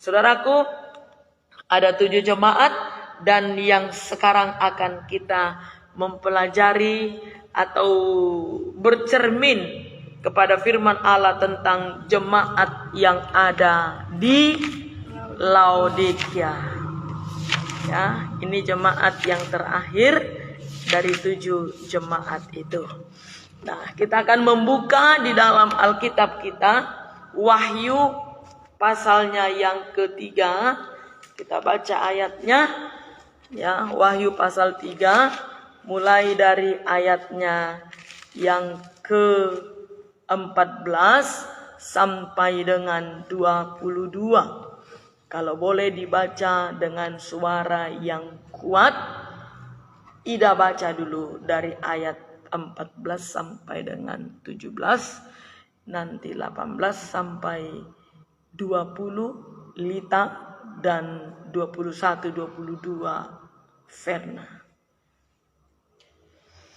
Saudaraku, ada 7 jemaat, dan yang sekarang akan kita mempelajari atau bercermin kepada firman Allah tentang jemaat yang ada di Laodikia. Ya, ini jemaat yang terakhir dari 7 jemaat itu. Nah, kita akan membuka di dalam Alkitab kita, Wahyu pasalnya yang ketiga. Kita baca ayatnya, ya, Wahyu pasal 3, mulai dari ayatnya yang ke-14 sampai dengan 22. Kalau boleh dibaca dengan suara yang kuat. Ida baca dulu dari ayat 14 sampai dengan 17, nanti 18 sampai 20 Lita, dan 21-22 Verna.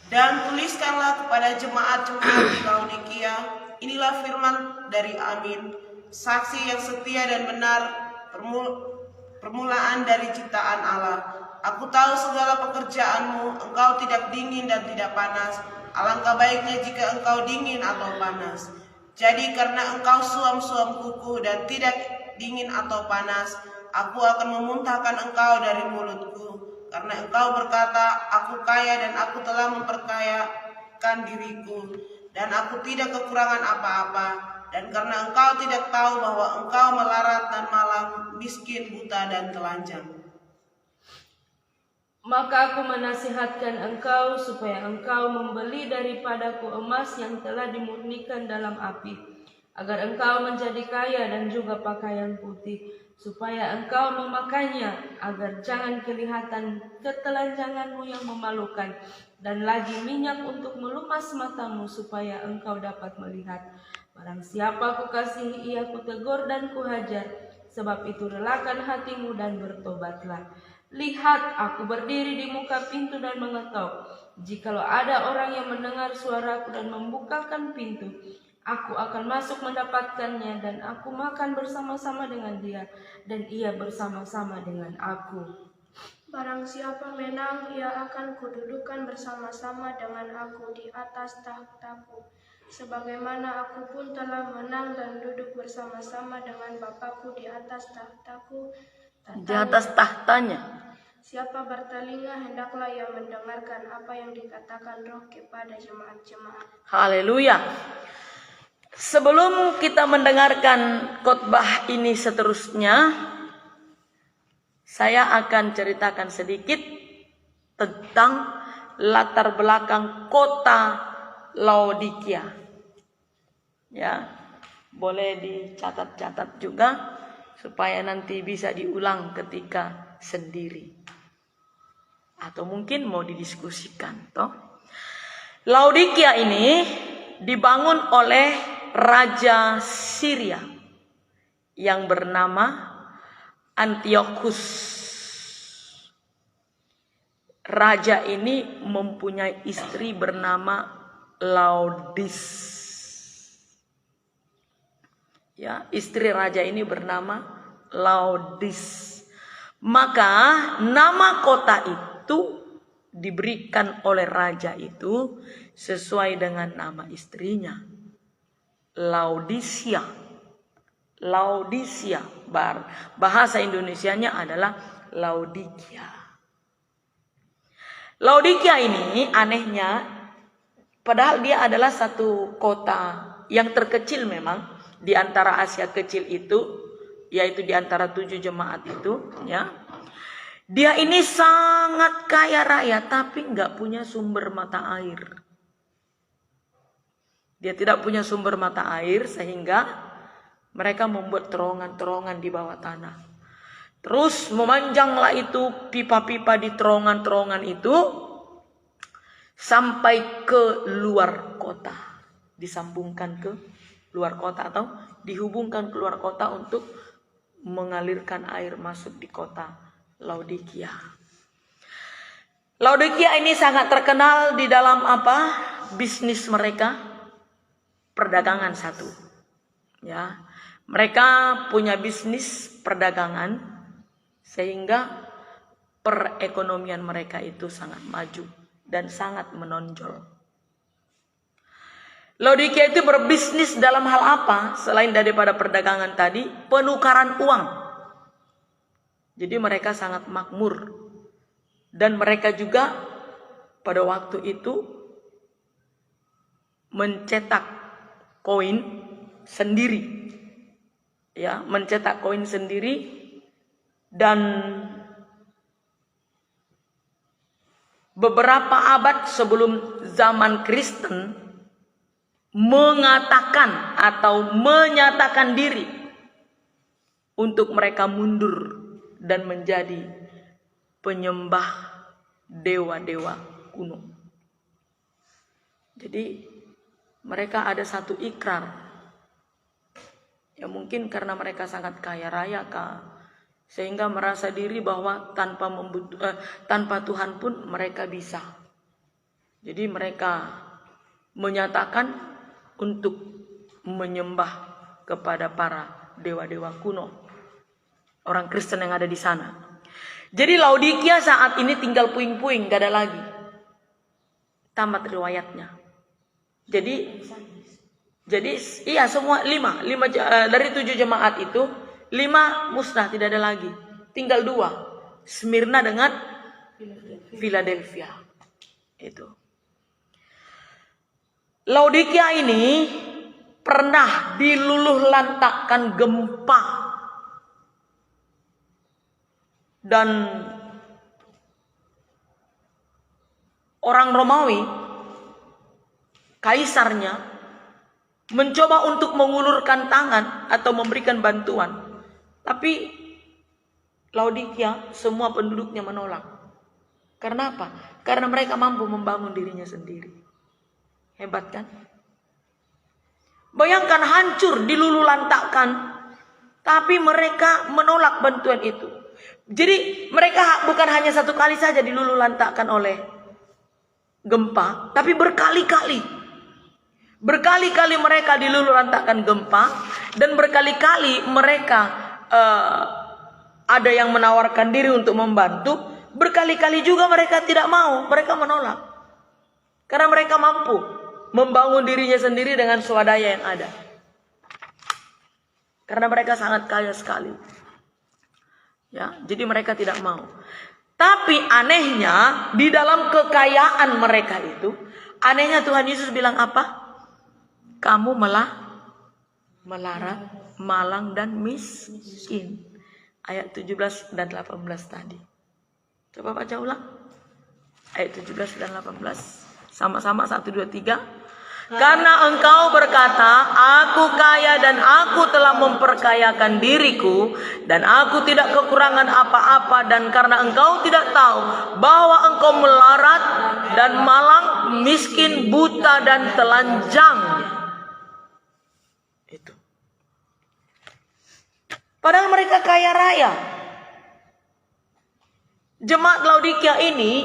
Dan tuliskanlah kepada jemaat-jemaat di Laodikia, inilah firman dari Amin, saksi yang setia dan benar, permulaan dari ciptaan Allah. Aku tahu segala pekerjaanmu, engkau tidak dingin dan tidak panas. Alangkah baiknya jika engkau dingin atau panas. Jadi karena engkau suam-suam kuku dan tidak dingin atau panas, aku akan memuntahkan engkau dari mulutku. Karena engkau berkata, aku kaya dan aku telah memperkayakan diriku, dan aku tidak kekurangan apa-apa. Dan karena engkau tidak tahu bahwa engkau melarat dan malang, miskin, buta, dan telanjang, maka aku menasihatkan engkau supaya engkau membeli daripadaku emas yang telah dimurnikan dalam api, agar engkau menjadi kaya, dan juga pakaian putih, supaya engkau memakainya, agar jangan kelihatan ketelanjanganmu yang memalukan, dan lagi minyak untuk melumas matamu, supaya engkau dapat melihat. Barang siapa kukasihi ia kutegur dan kuhajar, sebab itu relakan hatimu dan bertobatlah. Lihat, aku berdiri di muka pintu dan mengetok. Jikalau ada orang yang mendengar suaraku dan membukakan pintu, aku akan masuk mendapatkannya, dan aku makan bersama-sama dengan dia, dan ia bersama-sama dengan aku. Barang siapa menang, ia akan kududukan bersama-sama dengan aku di atas tahtaku, sebagaimana aku pun telah menang dan duduk bersama-sama dengan Bapakku di atas tahtaku. Di atas tahtanya. Siapa bertelinga, hendaklah ia mendengarkan apa yang dikatakan Roh kepada jemaat-jemaat. Haleluya. Sebelum kita mendengarkan khotbah ini seterusnya, saya akan ceritakan sedikit tentang latar belakang kota Laodikia. Ya, boleh dicatat-catat juga supaya nanti bisa diulang ketika sendiri, atau mungkin mau didiskusikan, toh. Laodikia ini dibangun oleh Raja Syria yang bernama Antiochus. Raja ini mempunyai istri bernama Laodis. Ya, istri raja ini bernama Laodis. Maka nama kota itu diberikan oleh raja itu sesuai dengan nama istrinya, Laodisia. Laodisia, bahasa Indonesianya adalah Laodikia. Laodikia ini anehnya, padahal dia adalah satu kota yang terkecil memang di antara Asia kecil itu, yaitu di antara 7 jemaat itu, ya. Dia ini sangat kaya raya, tapi nggak punya sumber mata air. Dia tidak punya sumber mata air, sehingga mereka membuat terowongan-terowongan di bawah tanah. Terus memanjanglah itu pipa-pipa di terowongan-terowongan itu sampai ke luar kota, disambungkan ke luar kota atau dihubungkan ke luar kota untuk mengalirkan air masuk di kota Laodikia. Laodikia ini sangat terkenal di dalam bisnis mereka, perdagangan satu. Ya, Mereka punya bisnis perdagangan sehingga perekonomian mereka itu sangat maju dan sangat menonjol. Laodikia itu berbisnis dalam hal apa selain daripada perdagangan tadi? Penukaran uang. Jadi mereka sangat makmur. Dan mereka juga pada waktu itu mencetak koin sendiri. Ya, mencetak koin sendiri dan beberapa abad sebelum zaman Kristen mengatakan atau menyatakan diri untuk mereka mundur dan menjadi penyembah dewa-dewa kuno. Jadi mereka ada satu ikrar. Ya mungkin karena mereka sangat kaya raya sehingga merasa diri bahwa tanpa Tuhan pun mereka bisa. Jadi mereka menyatakan untuk menyembah kepada para dewa-dewa kuno, orang Kristen yang ada di sana. Jadi Laodikia saat ini tinggal puing-puing, gak ada lagi. Tamat riwayatnya. Jadi iya semua 5 dari 7 jemaat itu 5 musnah, tidak ada lagi. Tinggal 2, Smyrna dengan Philadelphia. Itu. Laodikia ini pernah diluluhlantakkan gempa dan orang Romawi, kaisarnya, mencoba untuk mengulurkan tangan atau memberikan bantuan, tapi Laodikia semua penduduknya menolak. Karena apa? Karena mereka mampu membangun dirinya sendiri. Hebat kan? Bayangkan hancur, dilululantakkan, tapi mereka menolak bantuan itu. Jadi mereka bukan hanya satu kali saja dilululantakkan oleh gempa, tapi berkali-kali. Berkali-kali mereka dilululantakkan gempa, dan berkali-kali mereka ada yang menawarkan diri untuk membantu. Berkali-kali juga mereka tidak mau, mereka menolak. Karena mereka mampu membangun dirinya sendiri dengan swadaya yang ada. Karena mereka sangat kaya sekali. Ya, jadi mereka tidak mau. Tapi anehnya di dalam kekayaan mereka itu, anehnya Tuhan Yesus bilang apa? Kamu melarat, malang dan miskin. Ayat 17 dan 18 tadi. Coba baca ulang. Ayat 17 dan 18. Sama-sama 1, 2, 3. Karena engkau berkata, aku kaya dan aku telah memperkayakan diriku, dan aku tidak kekurangan apa-apa, dan karena engkau tidak tahu bahwa engkau melarat dan malang, miskin, buta dan telanjang. Itu. Padahal mereka kaya raya. Jemaat Laodikia ini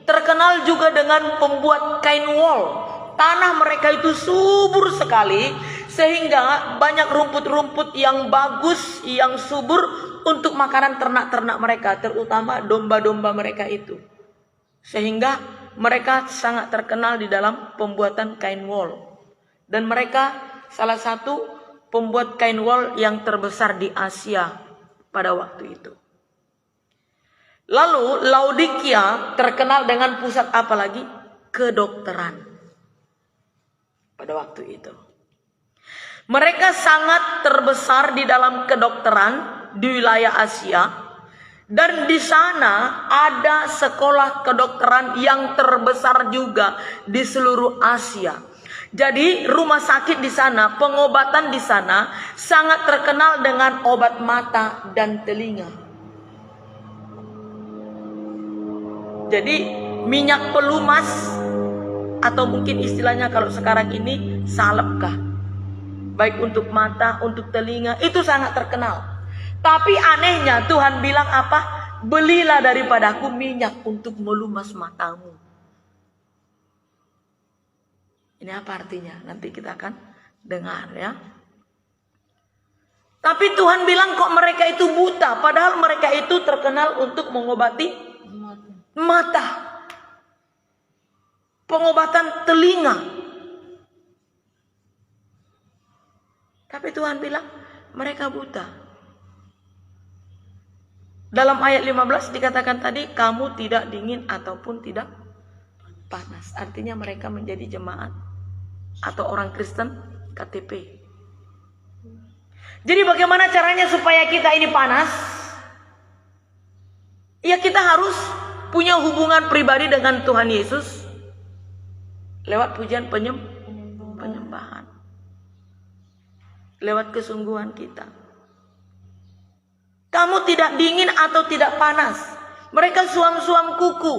terkenal juga dengan pembuat kain wol. Tanah mereka itu subur sekali, sehingga banyak rumput-rumput yang bagus, yang subur untuk makanan ternak-ternak mereka, terutama domba-domba mereka itu. Sehingga mereka sangat terkenal di dalam pembuatan kain wol. Dan mereka salah satu pembuat kain wol yang terbesar di Asia pada waktu itu. Lalu Laodikia terkenal dengan pusat apa lagi? Kedokteran. Pada waktu itu mereka sangat terbesar di dalam kedokteran di wilayah Asia, dan di sana ada sekolah kedokteran yang terbesar juga di seluruh Asia. Jadi rumah sakit di sana, pengobatan di sana sangat terkenal dengan obat mata dan telinga. Jadi minyak pelumas, atau mungkin istilahnya kalau sekarang ini salep baik untuk mata, untuk telinga, itu sangat terkenal. Tapi anehnya Tuhan bilang apa? Belilah daripadaku minyak untuk melumas matamu. Ini apa artinya? Nanti kita akan dengar ya. Tapi Tuhan bilang kok mereka itu buta, padahal mereka itu terkenal untuk mengobati mata, pengobatan telinga. Tapi Tuhan bilang mereka buta. Dalam ayat 15 dikatakan tadi, kamu tidak dingin ataupun tidak panas. Artinya mereka menjadi jemaat atau orang Kristen KTP. Jadi bagaimana caranya supaya kita ini panas? Ya kita harus punya hubungan pribadi dengan Tuhan Yesus lewat pujian penyembahan. Lewat kesungguhan kita. Kamu tidak dingin atau tidak panas. Mereka suam-suam kuku.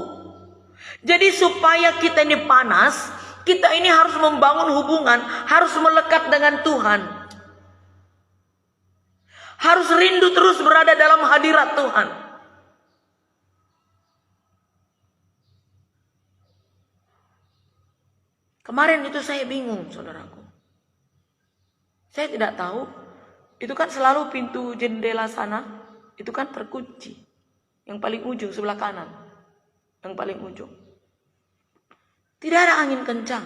Jadi supaya kita ini panas, kita ini harus membangun hubungan, harus melekat dengan Tuhan. Harus rindu terus berada dalam hadirat Tuhan. Kemarin itu saya bingung, saudaraku. Saya tidak tahu, itu kan selalu pintu jendela sana, itu kan terkunci. Yang paling ujung sebelah kanan. Yang paling ujung. Tidak ada angin kencang.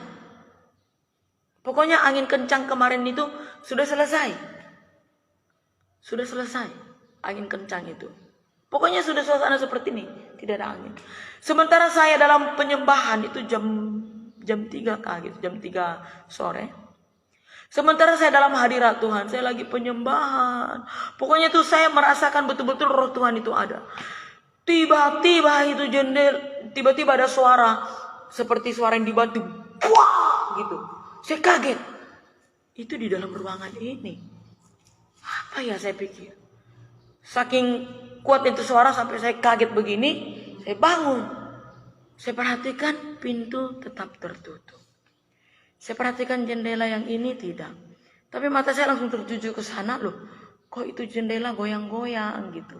Pokoknya angin kencang kemarin itu sudah selesai. Sudah selesai angin kencang itu. Pokoknya sudah suasana seperti ini, tidak ada angin. Sementara saya dalam penyembahan itu jam 3 gitu, jam 3 sore. Sementara saya dalam hadirat Tuhan, saya lagi penyembahan. Pokoknya itu saya merasakan betul-betul roh Tuhan itu ada. Tiba-tiba itu tiba-tiba ada suara seperti suara yang dibantu. Wah, gitu. Saya kaget. Itu di dalam ruangan ini. Apa ya saya pikir? Saking kuat itu suara sampai saya kaget begini, saya bangun. Saya perhatikan pintu tetap tertutup. Saya perhatikan jendela yang ini tidak. Tapi mata saya langsung tertuju ke sana loh. Kok itu jendela goyang-goyang gitu.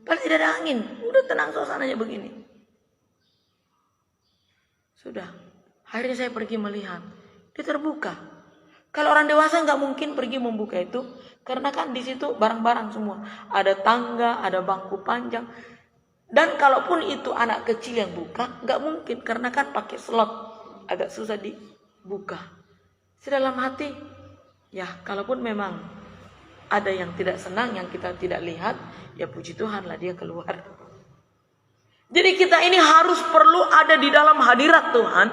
Padahal tidak ada angin. Udah tenang suasananya begini. Sudah. Akhirnya saya pergi melihat. Dia terbuka. Kalau orang dewasa nggak mungkin pergi membuka itu, karena kan di situ barang-barang semua, ada tangga, ada bangku panjang, dan kalaupun itu anak kecil yang buka, nggak mungkin karena kan pakai slot, agak susah dibuka. Dalam hati, ya kalaupun memang ada yang tidak senang, yang kita tidak lihat, ya puji Tuhan lah dia keluar. Jadi kita ini harus perlu ada di dalam hadirat Tuhan.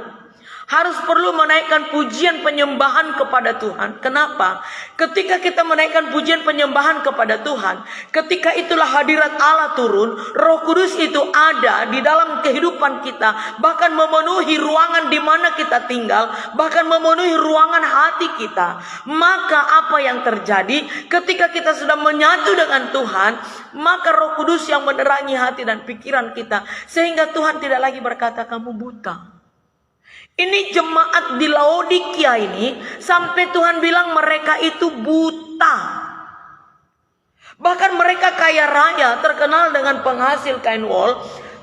Harus perlu menaikkan pujian penyembahan kepada Tuhan. Kenapa? Ketika kita menaikkan pujian penyembahan kepada Tuhan, ketika itulah hadirat Allah turun, Roh Kudus itu ada di dalam kehidupan kita, bahkan memenuhi ruangan di mana kita tinggal, bahkan memenuhi ruangan hati kita. Maka apa yang terjadi ketika kita sudah menyatu dengan Tuhan, maka Roh Kudus yang menerangi hati dan pikiran kita, sehingga Tuhan tidak lagi berkata kamu buta. Ini jemaat di Laodikia ini sampai Tuhan bilang mereka itu buta. Bahkan mereka kaya raya, terkenal dengan penghasil kain wol,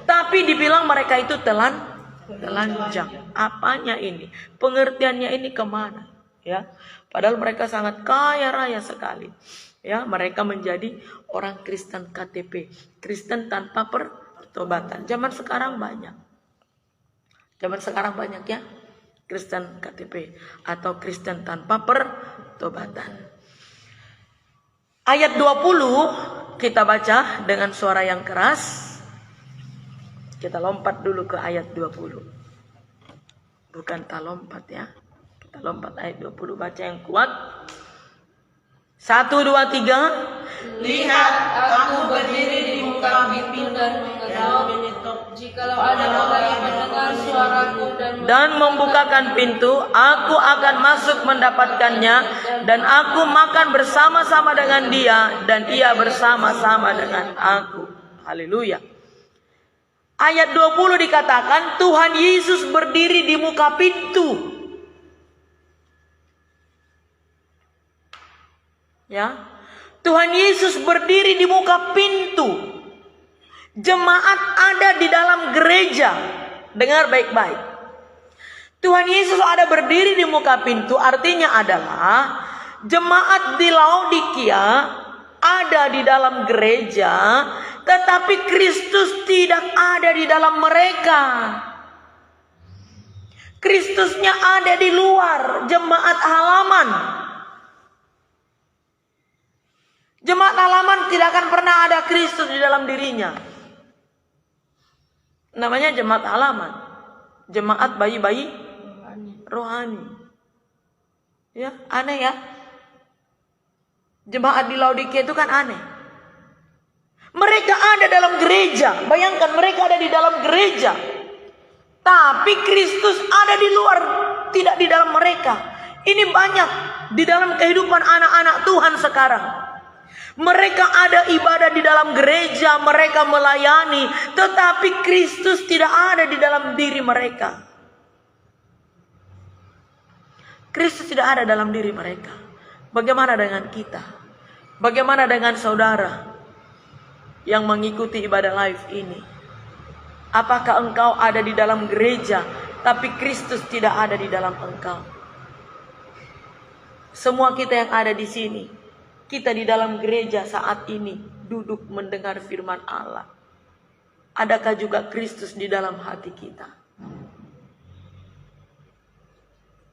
tapi dibilang mereka itu telanjang. Apanya ini? Pengertiannya ini kemana? Ya, padahal mereka sangat kaya raya sekali. Ya, mereka menjadi orang Kristen KTP, Kristen tanpa pertobatan. Zaman sekarang banyak. Zaman sekarang banyak ya Kristen KTP atau Kristen tanpa pertobatan. Ayat 20 kita baca dengan suara yang keras. Kita lompat dulu ke ayat 20. Bukan tak lompat ya. Kita lompat ayat 20, baca yang kuat. 1, 2, 3. Lihat, aku berdiri di muka pintu dan mengetuk. Jikalau ada orang yang mendengar suaraku dan membukakan pintu, aku akan masuk mendapatkannya, dan aku makan bersama-sama dengan dia, dan ia bersama-sama dengan aku. Haleluya. Ayat 20 dikatakan Tuhan Yesus berdiri di muka pintu. Ya, Tuhan Yesus berdiri di muka pintu. Jemaat ada di dalam gereja. Dengar baik-baik. Tuhan Yesus ada berdiri di muka pintu, artinya adalah jemaat di Laodikia ada di dalam gereja, tetapi Kristus tidak ada di dalam mereka. Kristusnya ada di luar jemaat halaman. Jemaat halaman tidak akan pernah ada Kristus di dalam dirinya. Namanya jemaat halaman. Jemaat bayi-bayi rohani. Ya, aneh ya. Jemaat di Laodikia itu kan aneh. Mereka ada dalam gereja. Bayangkan mereka ada di dalam gereja. Tapi Kristus ada di luar, tidak di dalam mereka. Ini banyak di dalam kehidupan anak-anak Tuhan sekarang. Mereka ada ibadah di dalam gereja, mereka melayani, tetapi Kristus tidak ada di dalam diri mereka. Kristus tidak ada dalam diri mereka. Bagaimana dengan kita? Bagaimana dengan saudara yang mengikuti ibadah live ini? Apakah engkau ada di dalam gereja, tapi Kristus tidak ada di dalam engkau? Semua kita yang ada di sini, kita di dalam gereja saat ini duduk mendengar firman Allah. Adakah juga Kristus di dalam hati kita?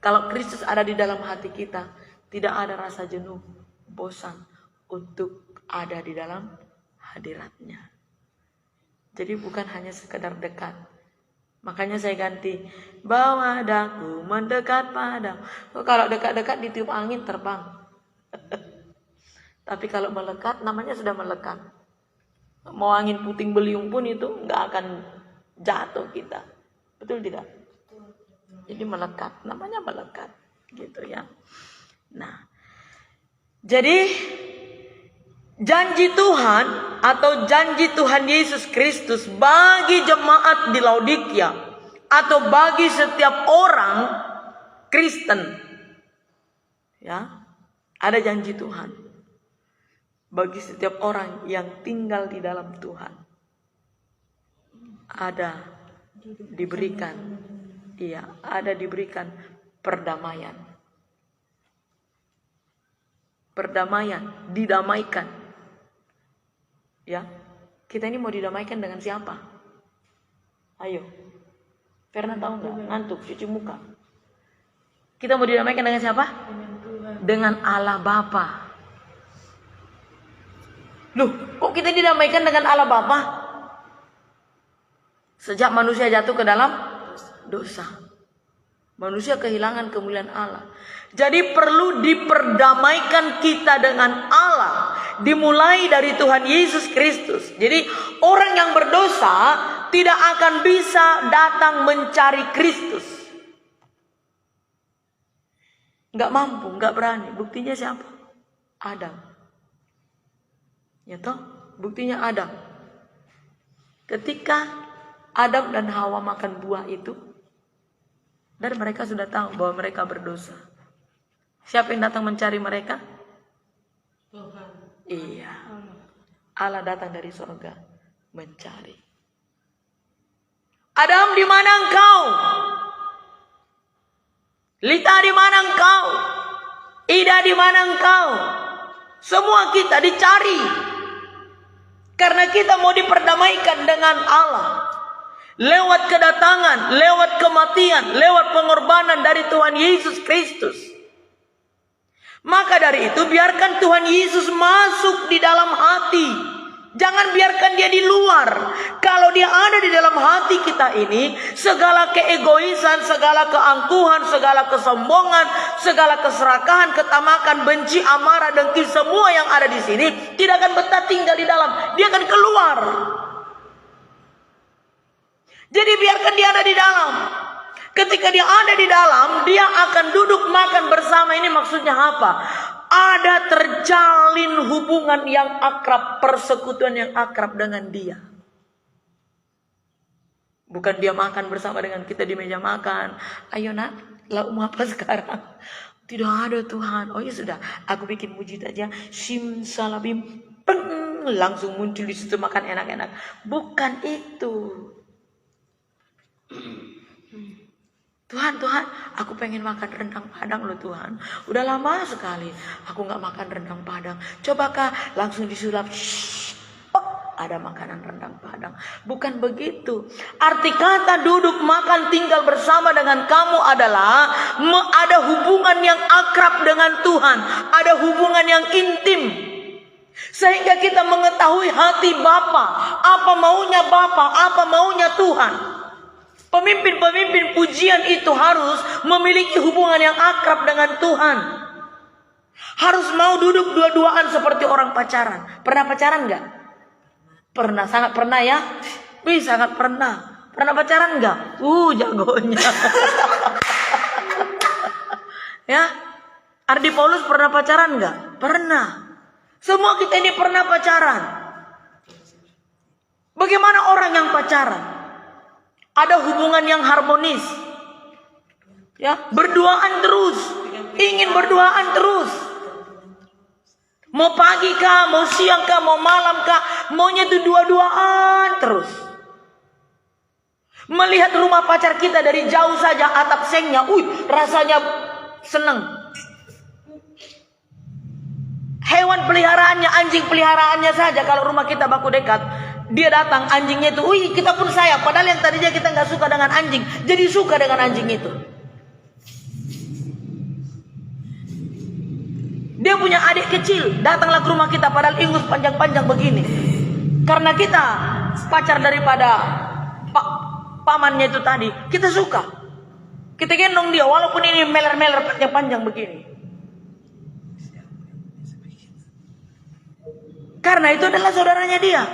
Kalau Kristus ada di dalam hati kita, tidak ada rasa jenuh, bosan untuk ada di dalam hadiratnya. Jadi bukan hanya sekedar dekat. Makanya saya ganti, bawa daku mendekat padamu. Kalau dekat-dekat ditiup angin terbang. Tapi kalau melekat, namanya sudah melekat. Mau angin puting beliung pun itu nggak akan jatuh kita. Betul tidak? Jadi melekat, namanya melekat, gitu ya. Nah, jadi janji Tuhan atau janji Tuhan Yesus Kristus bagi jemaat di Laodikia atau bagi setiap orang Kristen, ya, ada janji Tuhan bagi setiap orang yang tinggal di dalam Tuhan. Ada diberikan, ada diberikan perdamaian. Perdamaian, didamaikan. Ya, kita ini mau didamaikan dengan siapa? Ayo, Verna tahu nggak? Ngantuk, cuci muka. Kita mau didamaikan dengan siapa? Dengan Allah Bapa. Loh, kok kita didamaikan dengan Allah Bapa? Sejak manusia jatuh ke dalam dosa, manusia kehilangan kemuliaan Allah. Jadi perlu diperdamaikan kita dengan Allah, dimulai dari Tuhan Yesus Kristus. Jadi orang yang berdosa tidak akan bisa datang mencari Kristus. Nggak mampu, nggak berani. Buktinya siapa? Adam. Ya toh? Buktinya Adam. Ketika Adam dan Hawa makan buah itu, dan mereka sudah tahu bahwa mereka berdosa. Siapa yang datang mencari mereka? Tuhan. Iya. Allah datang dari surga mencari. Adam, di mana engkau? Lita, di mana engkau? Ida, di mana engkau? Semua kita dicari. Karena kita mau diperdamaikan dengan Allah. Lewat kedatangan, lewat kematian, lewat pengorbanan dari Tuhan Yesus Kristus. Maka dari itu biarkan Tuhan Yesus masuk di dalam hati. Jangan biarkan dia di luar. Kalau dia ada di dalam hati kita ini, segala keegoisan, segala keangkuhan, segala kesombongan, segala keserakahan, ketamakan, benci, amarah, dengki, semua yang ada di sini tidak akan betah tinggal di dalam. Dia akan keluar. Jadi biarkan dia ada di dalam. Ketika dia ada di dalam, dia akan duduk makan bersama. Ini maksudnya apa? Ada terjalin hubungan yang akrab, persekutuan yang akrab dengan dia. Bukan dia makan bersama dengan kita di meja makan. Ayo nak, laukmu apa sekarang? Tidak ada Tuhan. Oh ya sudah, aku bikin mujid aja. Sim salabim, peng, langsung muncul di situ makan enak-enak. Bukan itu. Tuhan, aku pengen makan rendang Padang loh Tuhan. Udah lama sekali aku nggak makan rendang Padang. Coba Kak, langsung disulap. Ada makanan rendang Padang. Bukan begitu. Arti kata duduk makan tinggal bersama dengan kamu adalah ada hubungan yang akrab dengan Tuhan. Ada hubungan yang intim. Sehingga kita mengetahui hati Bapa. Apa maunya Bapa, apa maunya Tuhan. Pemimpin-pemimpin pujian itu harus memiliki hubungan yang akrab dengan Tuhan. Harus mau duduk dua-duaan seperti orang pacaran. Pernah pacaran nggak? Pernah, sangat pernah ya? Wih, sangat pernah. Pernah pacaran nggak? Jagonya. Ya, Ardi Paulus pernah pacaran nggak? Pernah. Semua kita ini pernah pacaran. Bagaimana orang yang pacaran? Ada hubungan yang harmonis. Ya, berduaan terus. Ingin berduaan terus. Mau pagi kah, mau siang kah, mau malam kah, maunya itu dua-duaan terus. Melihat rumah pacar kita dari jauh saja, atap sengnya, rasanya senang. Hewan peliharaannya, anjing peliharaannya saja, kalau rumah kita baku dekat, dia datang, anjingnya itu, kita pun sayang. Padahal yang tadinya kita nggak suka dengan anjing, jadi suka dengan anjing itu. Dia punya adik kecil, datanglah ke rumah kita, padahal ingus panjang-panjang begini. Karena kita pacar daripada pamannya itu tadi, kita suka. Kita gendong dia, walaupun ini meler-meler panjang-panjang begini. Karena itu adalah saudaranya dia.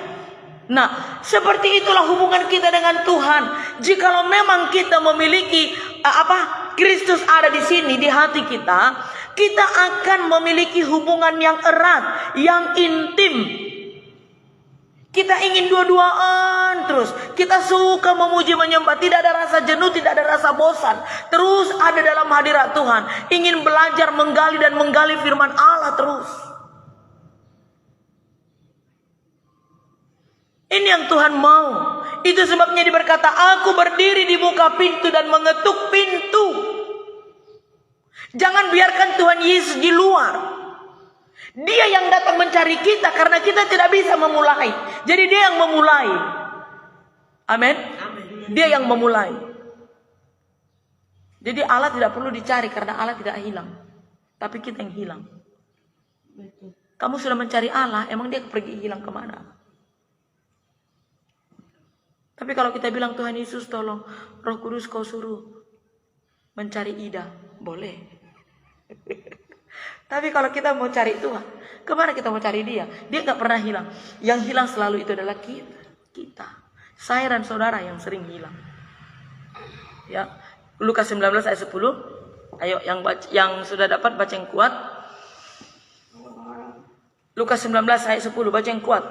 Nah, seperti itulah hubungan kita dengan Tuhan. Jikalau memang kita memiliki Kristus ada di sini di hati kita, kita akan memiliki hubungan yang erat, yang intim. Kita ingin dua-duaan terus. Kita suka memuji menyembah, tidak ada rasa jenuh, tidak ada rasa bosan. Terus ada dalam hadirat Tuhan, ingin belajar menggali dan menggali firman Allah terus. Ini yang Tuhan mau. Itu sebabnya berkata, aku berdiri di muka pintu dan mengetuk pintu. Jangan biarkan Tuhan Yesus di luar. Dia yang datang mencari kita karena kita tidak bisa memulai. Jadi dia yang memulai. Amin. Dia yang memulai. Jadi Allah tidak perlu dicari karena Allah tidak hilang. Tapi kita yang hilang. Kamu sudah mencari Allah, emang dia pergi hilang kemana? Tapi kalau kita bilang, Tuhan Yesus tolong, Roh Kudus kau suruh mencari Ida, boleh. Tapi kalau kita mau cari Tuhan, kemana kita mau cari dia? Dia gak pernah hilang. Yang hilang selalu itu adalah kita. Saya dan saudara yang sering hilang. Ya, Lukas 19 ayat 10. Ayo yang sudah dapat baca yang kuat. Lukas 19 ayat 10, baca yang kuat.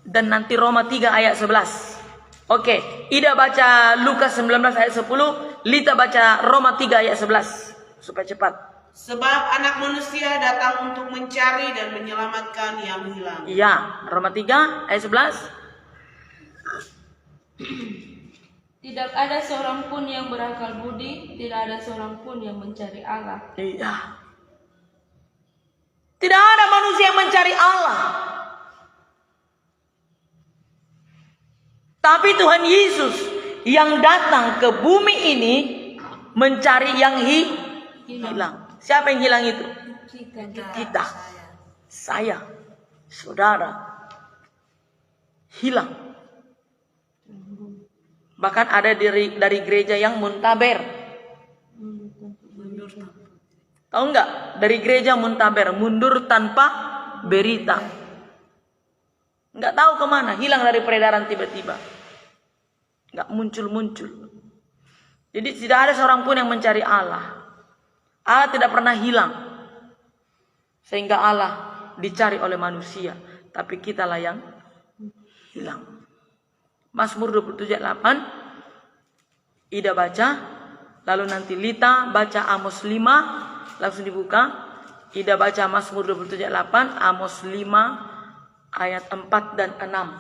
Dan nanti Roma 3 ayat 11. Oke, Ida baca Lukas 19 ayat 10, Lita baca Roma 3 ayat 11 supaya cepat. Sebab anak manusia datang untuk mencari dan menyelamatkan yang hilang. Iya, Roma 3 ayat 11. Tidak ada seorang pun yang berakal budi, tidak ada seorang pun yang mencari Allah. Iya. Tidak ada manusia yang mencari Allah. Tapi Tuhan Yesus yang datang ke bumi ini mencari yang hilang. Siapa yang hilang itu? Kita. Saya. Saudara. Hilang. Bahkan ada dari gereja yang muntaber. Tahu enggak? Dari gereja muntaber, mundur tanpa berita. Enggak tahu kemana, hilang dari peredaran tiba-tiba. Enggak muncul-muncul. Jadi tidak ada seorang pun yang mencari Allah. Allah tidak pernah hilang. Sehingga Allah dicari oleh manusia. Tapi kitalah yang hilang. Mazmur 27:8. Ida baca. Lalu nanti Lita baca Amos 5. Langsung dibuka. Ida baca Mazmur 27:8. Amos 5 ayat 4 dan 6.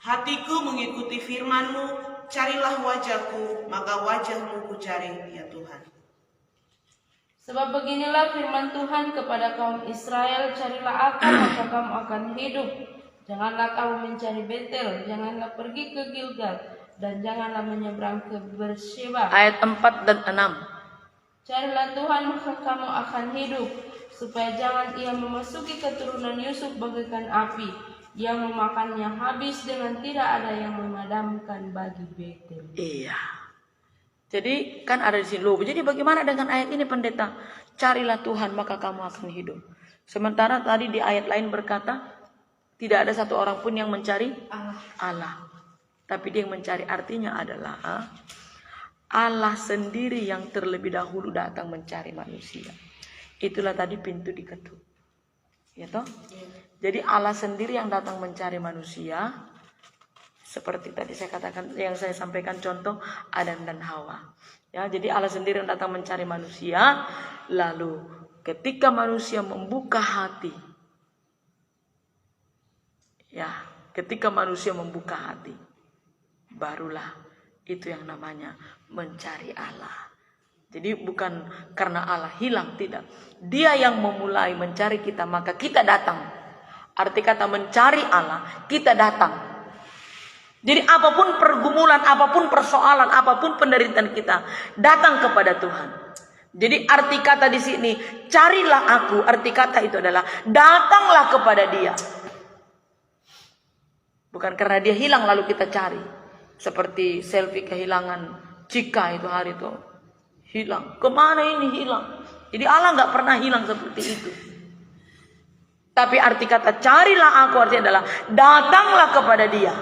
Hatiku mengikuti firman-Mu carilah wajahku, maka wajahmu ku cari, ya Tuhan. Sebab beginilah firman Tuhan kepada kaum Israel, carilah aku maka kamu akan hidup. Janganlah kamu mencari Betel, janganlah pergi ke Gilgal, dan janganlah menyeberang ke Beersheba. Ayat 4 dan 6. Carilah Tuhan maka kamu akan hidup, supaya jangan ia memasuki keturunan Yusuf bagaikan api, yang memakannya habis dengan tidak ada yang memadamkan bagi Betel. Iya. Jadi kan ada di sini loh. Jadi bagaimana dengan ayat ini pendeta? Carilah Tuhan maka kamu akan hidup. Sementara tadi di ayat lain berkata tidak ada satu orang pun yang mencari Allah. Tapi dia yang mencari, artinya adalah Allah sendiri yang terlebih dahulu datang mencari manusia. Itulah tadi pintu diketuk. Ya toh? Jadi Allah sendiri yang datang mencari manusia. Seperti tadi saya katakan, yang saya sampaikan contoh Adam dan Hawa. Ya, jadi Allah sendiri yang datang mencari manusia. Lalu ketika manusia membuka hati, ya, ketika manusia membuka hati, barulah itu yang namanya mencari Allah. Jadi bukan karena Allah hilang, tidak. Dia yang memulai mencari kita, maka kita datang. Arti kata mencari Allah, kita datang. Jadi apapun pergumulan, apapun persoalan, apapun penderitaan kita, datang kepada Tuhan. Jadi arti kata di sini, carilah aku, arti kata itu adalah datanglah kepada Dia. Bukan karena Dia hilang lalu kita cari. Seperti selfie kehilangan Cika itu hari itu. Hilang. Kemana ini hilang? Jadi Allah nggak pernah hilang seperti itu. Tapi arti kata carilah aku artinya adalah datanglah kepada Dia.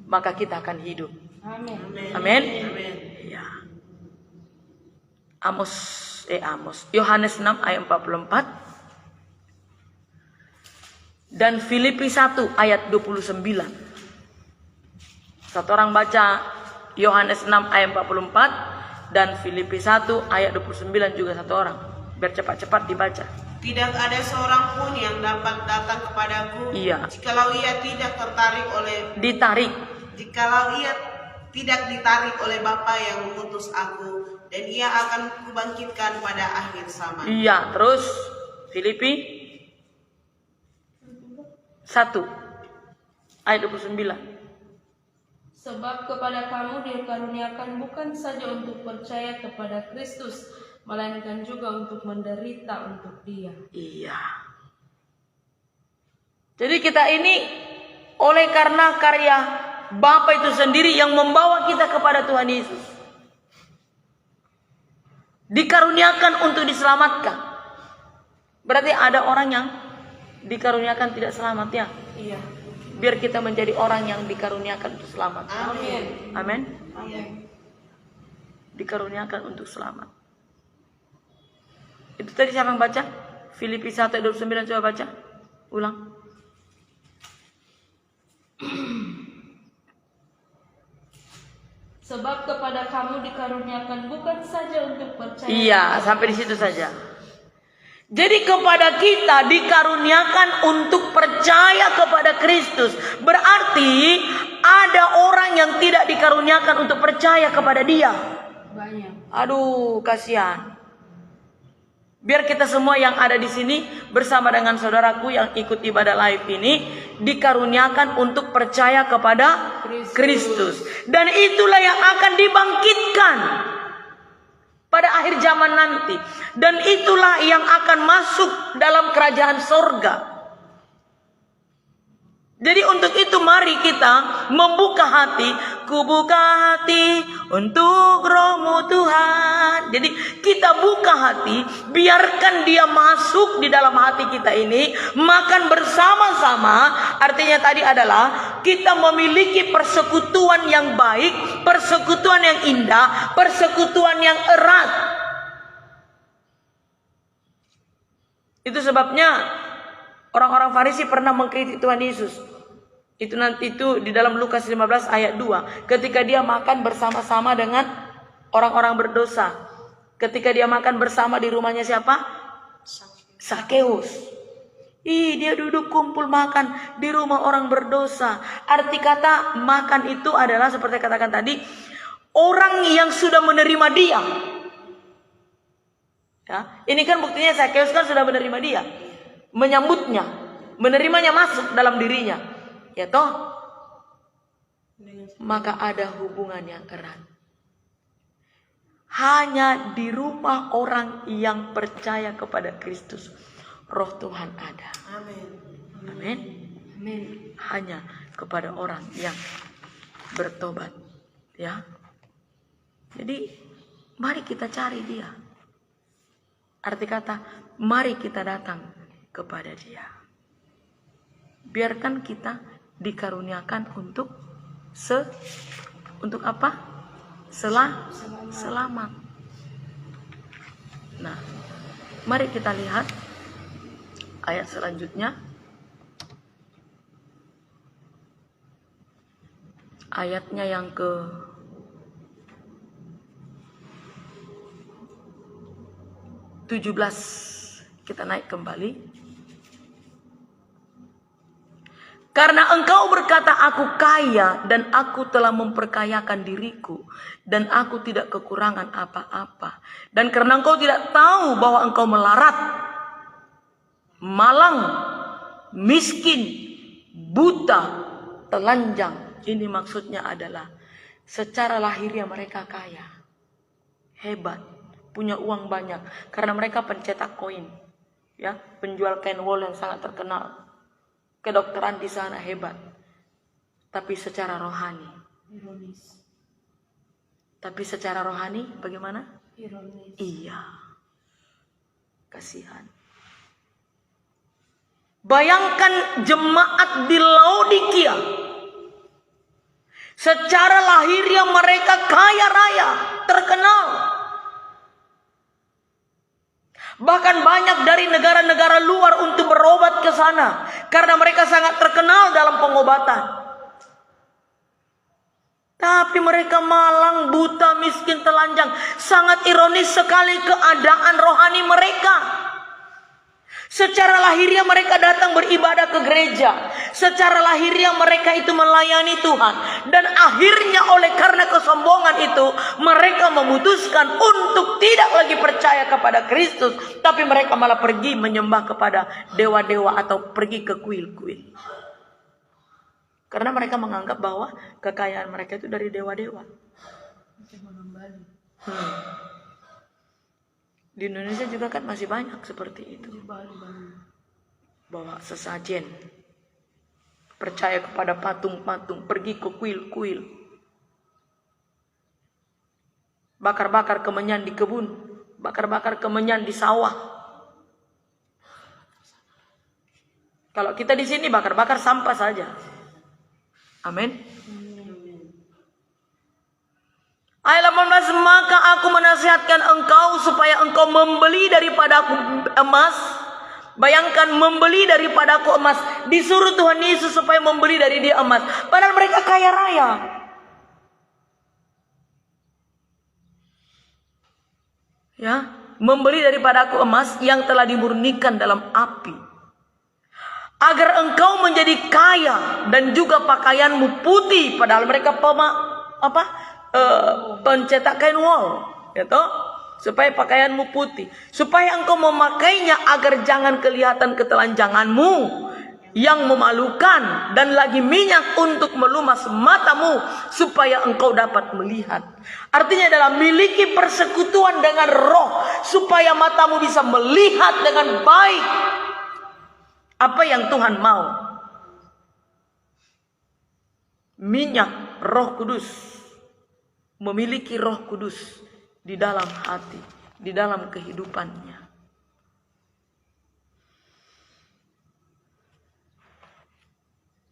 Maka kita akan hidup. Amin. Amin. Ya. Yohanes 6 ayat 44 dan Filipi 1 ayat 29. Satu orang baca Yohanes 6 ayat 44 dan Filipi 1 ayat 29 juga satu orang. Biar cepat-cepat dibaca. Tidak ada seorang pun yang dapat datang kepadaku, Iya. jikalau ia tidak tertarik oleh Jikalau ia tidak ditarik oleh Bapa yang mengutus aku, dan ia akan kubangkitkan pada akhir zaman. Iya, terus Filipi 1 ayat 29. Sebab kepada kamu dikaruniakan bukan saja untuk percaya kepada Kristus, melainkan juga untuk menderita untuk Dia. Iya. Jadi kita ini oleh karena karya Bapa itu sendiri yang membawa kita kepada Tuhan Yesus. Dikaruniakan untuk diselamatkan. Berarti ada orang yang dikaruniakan tidak selamat ya? Iya. Biar kita menjadi orang yang dikaruniakan untuk selamat. Amin. Amin. Amin. Dikaruniakan untuk selamat. Itu tadi siapa yang baca? Filipi 1 ayat 29, coba baca. Ulang. Sebab kepada kamu dikaruniakan bukan saja untuk percaya. Iya, sampai di situ saja. Jadi kepada kita dikaruniakan untuk percaya kepada Kristus. Berarti ada orang yang tidak dikaruniakan untuk percaya kepada Dia. Banyak. Aduh, kasihan. Biar kita semua yang ada di sini bersama dengan saudaraku yang ikut ibadah live ini dikaruniakan untuk percaya kepada Kristus. Dan itulah yang akan dibangkitkan pada akhir zaman nanti. Dan itulah yang akan masuk dalam kerajaan sorga. Jadi untuk itu mari kita membuka hati. Kubuka hati untuk Roh-Mu Tuhan. Jadi kita buka hati, biarkan Dia masuk di dalam hati kita ini, makan bersama-sama. Artinya tadi adalah kita memiliki persekutuan yang baik, persekutuan yang indah, persekutuan yang erat. Itu sebabnya orang-orang Farisi pernah mengkritik Tuhan Yesus. Itu nanti itu di dalam Lukas 15 ayat 2. Ketika Dia makan bersama-sama dengan orang-orang berdosa. Ketika Dia makan bersama di rumahnya siapa? Sakeus. Ih, dia duduk kumpul makan di rumah orang berdosa. Arti kata makan itu adalah seperti katakan tadi, orang yang sudah menerima dia. Ya, ini kan buktinya Zakheus kan sudah menerima dia, menyambutnya, menerimanya masuk dalam dirinya. Ya toh? Maka ada hubungan yang erat. Hanya di rumah orang yang percaya kepada Kristus, Roh Tuhan ada. Amin. Amin. Amin. Hanya kepada orang yang bertobat, ya. Jadi mari kita cari dia. Arti kata mari kita datang kepada dia. Biarkan kita dikaruniakan untuk apa? Selamat. Nah, mari kita lihat ayat selanjutnya. Ayatnya yang ke 17. Kita naik kembali. Karena engkau berkata, aku kaya dan aku telah memperkayakan diriku dan aku tidak kekurangan apa-apa. Dan karena engkau tidak tahu bahwa engkau melarat, malang, miskin, buta, telanjang. Ini maksudnya adalah secara lahiriah mereka kaya, hebat, punya uang banyak. Karena mereka pencetak koin, ya, penjual kain wol yang sangat terkenal. Kedokteran di sana hebat, tapi secara rohani. Ironis. Tapi secara rohani bagaimana? Ironis. Iya, kasihan. Bayangkan jemaat di Laodikia. Secara lahiriah mereka kaya raya, terkenal. Bahkan banyak dari negara-negara luar untuk berobat ke sana. Karena mereka sangat terkenal dalam pengobatan. Tapi mereka malang, buta, miskin, telanjang. Sangat ironis sekali keadaan rohani mereka. Secara lahiriah mereka datang beribadah ke gereja. Secara lahiriah mereka itu melayani Tuhan. Dan akhirnya oleh karena kesombongan itu, mereka memutuskan untuk tidak lagi percaya kepada Kristus. Tapi mereka malah pergi menyembah kepada dewa-dewa atau pergi ke kuil-kuil. Karena mereka menganggap bahwa kekayaan mereka itu dari dewa-dewa. Di Indonesia juga kan masih banyak seperti itu. Bawa sesajen, percaya kepada patung-patung, pergi ke kuil-kuil, bakar-bakar kemenyan di kebun, bakar-bakar kemenyan di sawah. Kalau kita di sini bakar-bakar sampah saja. Amin. Ayat 18, maka aku menasihatkan engkau supaya engkau membeli daripadaku emas. Bayangkan, membeli daripadaku emas. Disuruh Tuhan Yesus supaya membeli dari dia emas. Padahal mereka kaya raya. Ya, membeli daripadaku emas yang telah dimurnikan dalam api. Agar engkau menjadi kaya dan juga pakaianmu putih. Padahal mereka pencetak kain wol, ya toh? Supaya pakaianmu putih, supaya engkau memakainya agar jangan kelihatan ketelanjanganmu yang memalukan, dan lagi minyak untuk melumas matamu supaya engkau dapat melihat. Artinya adalah miliki persekutuan dengan Roh supaya matamu bisa melihat dengan baik apa yang Tuhan mau. Minyak Roh Kudus, memiliki Roh Kudus di dalam hati, di dalam kehidupannya.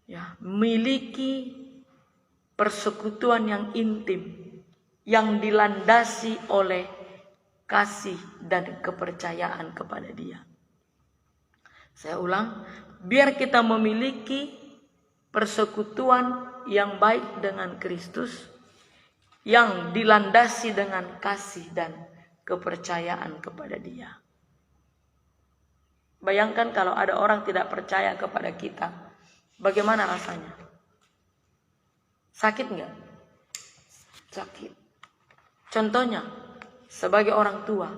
Ya, miliki persekutuan yang intim, yang dilandasi oleh kasih dan kepercayaan kepada Dia. Saya ulang, biar kita memiliki persekutuan yang baik dengan Kristus, yang dilandasi dengan kasih dan kepercayaan kepada Dia. Bayangkan kalau ada orang tidak percaya kepada kita, bagaimana rasanya? Sakit nggak? Sakit. Contohnya, sebagai orang tua,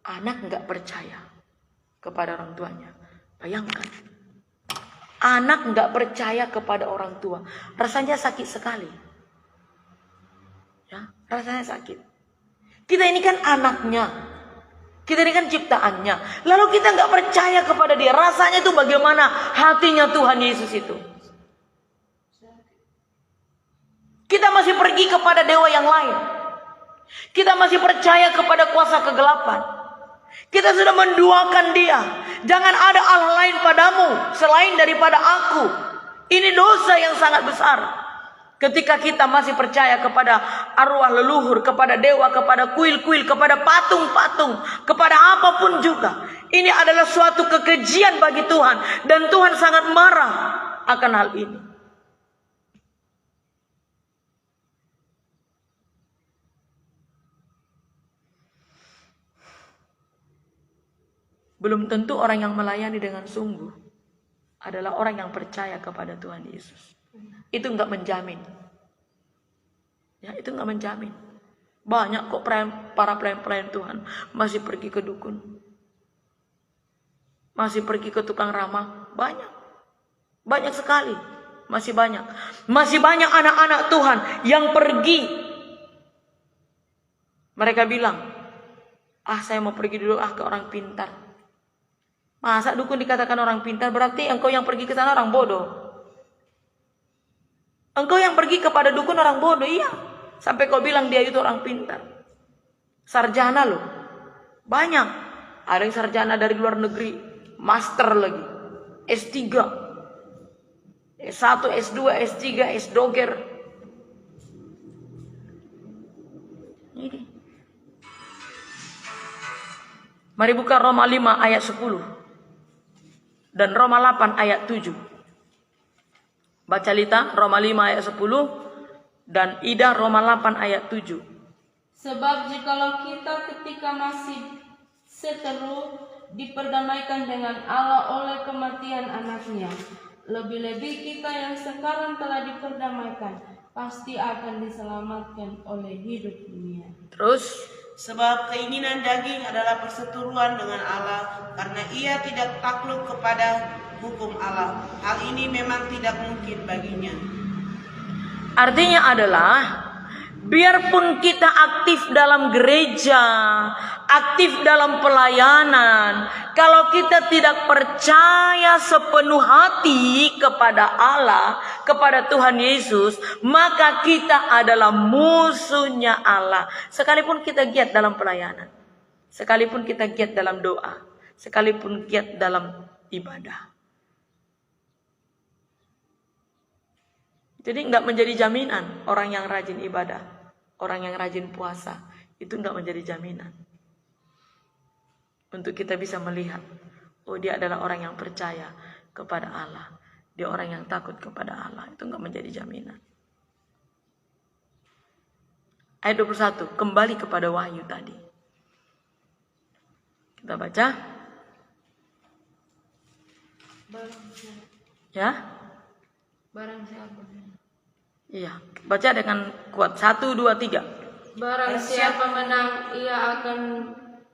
anak nggak percaya kepada orang tuanya. Bayangkan, anak nggak percaya kepada orang tua, rasanya sakit sekali. Ya, rasanya sakit. Kita ini kan anaknya, kita ini kan ciptaannya. Lalu kita nggak percaya kepada dia, rasanya itu bagaimana hatinya Tuhan Yesus itu? Kita masih pergi kepada dewa yang lain. Kita masih percaya kepada kuasa kegelapan. Kita sudah menduakan dia. Jangan ada Allah lain padamu selain daripada aku. Ini dosa yang sangat besar. Ketika kita masih percaya kepada arwah leluhur, kepada dewa, kepada kuil-kuil, kepada patung-patung, kepada apapun juga. Ini adalah suatu kekejian bagi Tuhan. Dan Tuhan sangat marah akan hal ini. Belum tentu orang yang melayani dengan sungguh adalah orang yang percaya kepada Tuhan Yesus. Itu enggak menjamin. Ya, itu enggak menjamin. Banyak kok para pelayan Tuhan masih pergi ke dukun. Masih pergi ke tukang ramah. Banyak. Banyak sekali. Masih banyak. Masih banyak anak-anak Tuhan yang pergi. Mereka bilang, saya mau pergi dulu ke orang pintar. Masa dukun dikatakan orang pintar, berarti engkau yang pergi ke sana orang bodoh. Engkau yang pergi kepada dukun orang bodoh, iya. Sampai kau bilang dia itu orang pintar. Sarjana loh. Banyak. Ada yang sarjana dari luar negeri, master lagi, S3, S1, S2, S3, S-Doger. Ini. Mari buka Roma 5 ayat 10. Dan Roma 8 ayat 7. Baca Lita, Roma 5 ayat 10. Dan Ida, Roma 8 ayat 7. Sebab jikalau kita ketika masih seteru diperdamaikan dengan Allah oleh kematian anaknya, lebih-lebih kita yang sekarang telah diperdamaikan pasti akan diselamatkan oleh hidup dunia. Terus, Sebab keinginan daging adalah perseteruan dengan Allah, karena ia tidak takluk kepada hukum Allah. Hal ini memang tidak mungkin baginya. artinya adalah biarpun kita aktif dalam gereja, aktif dalam pelayanan, kalau kita tidak percaya sepenuh hati kepada Allah, kepada Tuhan Yesus, maka kita adalah musuhnya Allah. Sekalipun kita giat dalam pelayanan, sekalipun kita giat dalam doa, sekalipun giat dalam ibadah. Jadi enggak menjadi jaminan orang yang rajin ibadah, orang yang rajin puasa, itu enggak menjadi jaminan. Untuk kita bisa melihat, oh dia adalah orang yang percaya kepada Allah, dia orang yang takut kepada Allah, itu enggak menjadi jaminan. Ayat 21, kembali kepada wahyu tadi. Kita baca. Ya? Barang siapa? Iya, baca dengan kuat. 1, 2, 3. Barang siapa menang, ia akan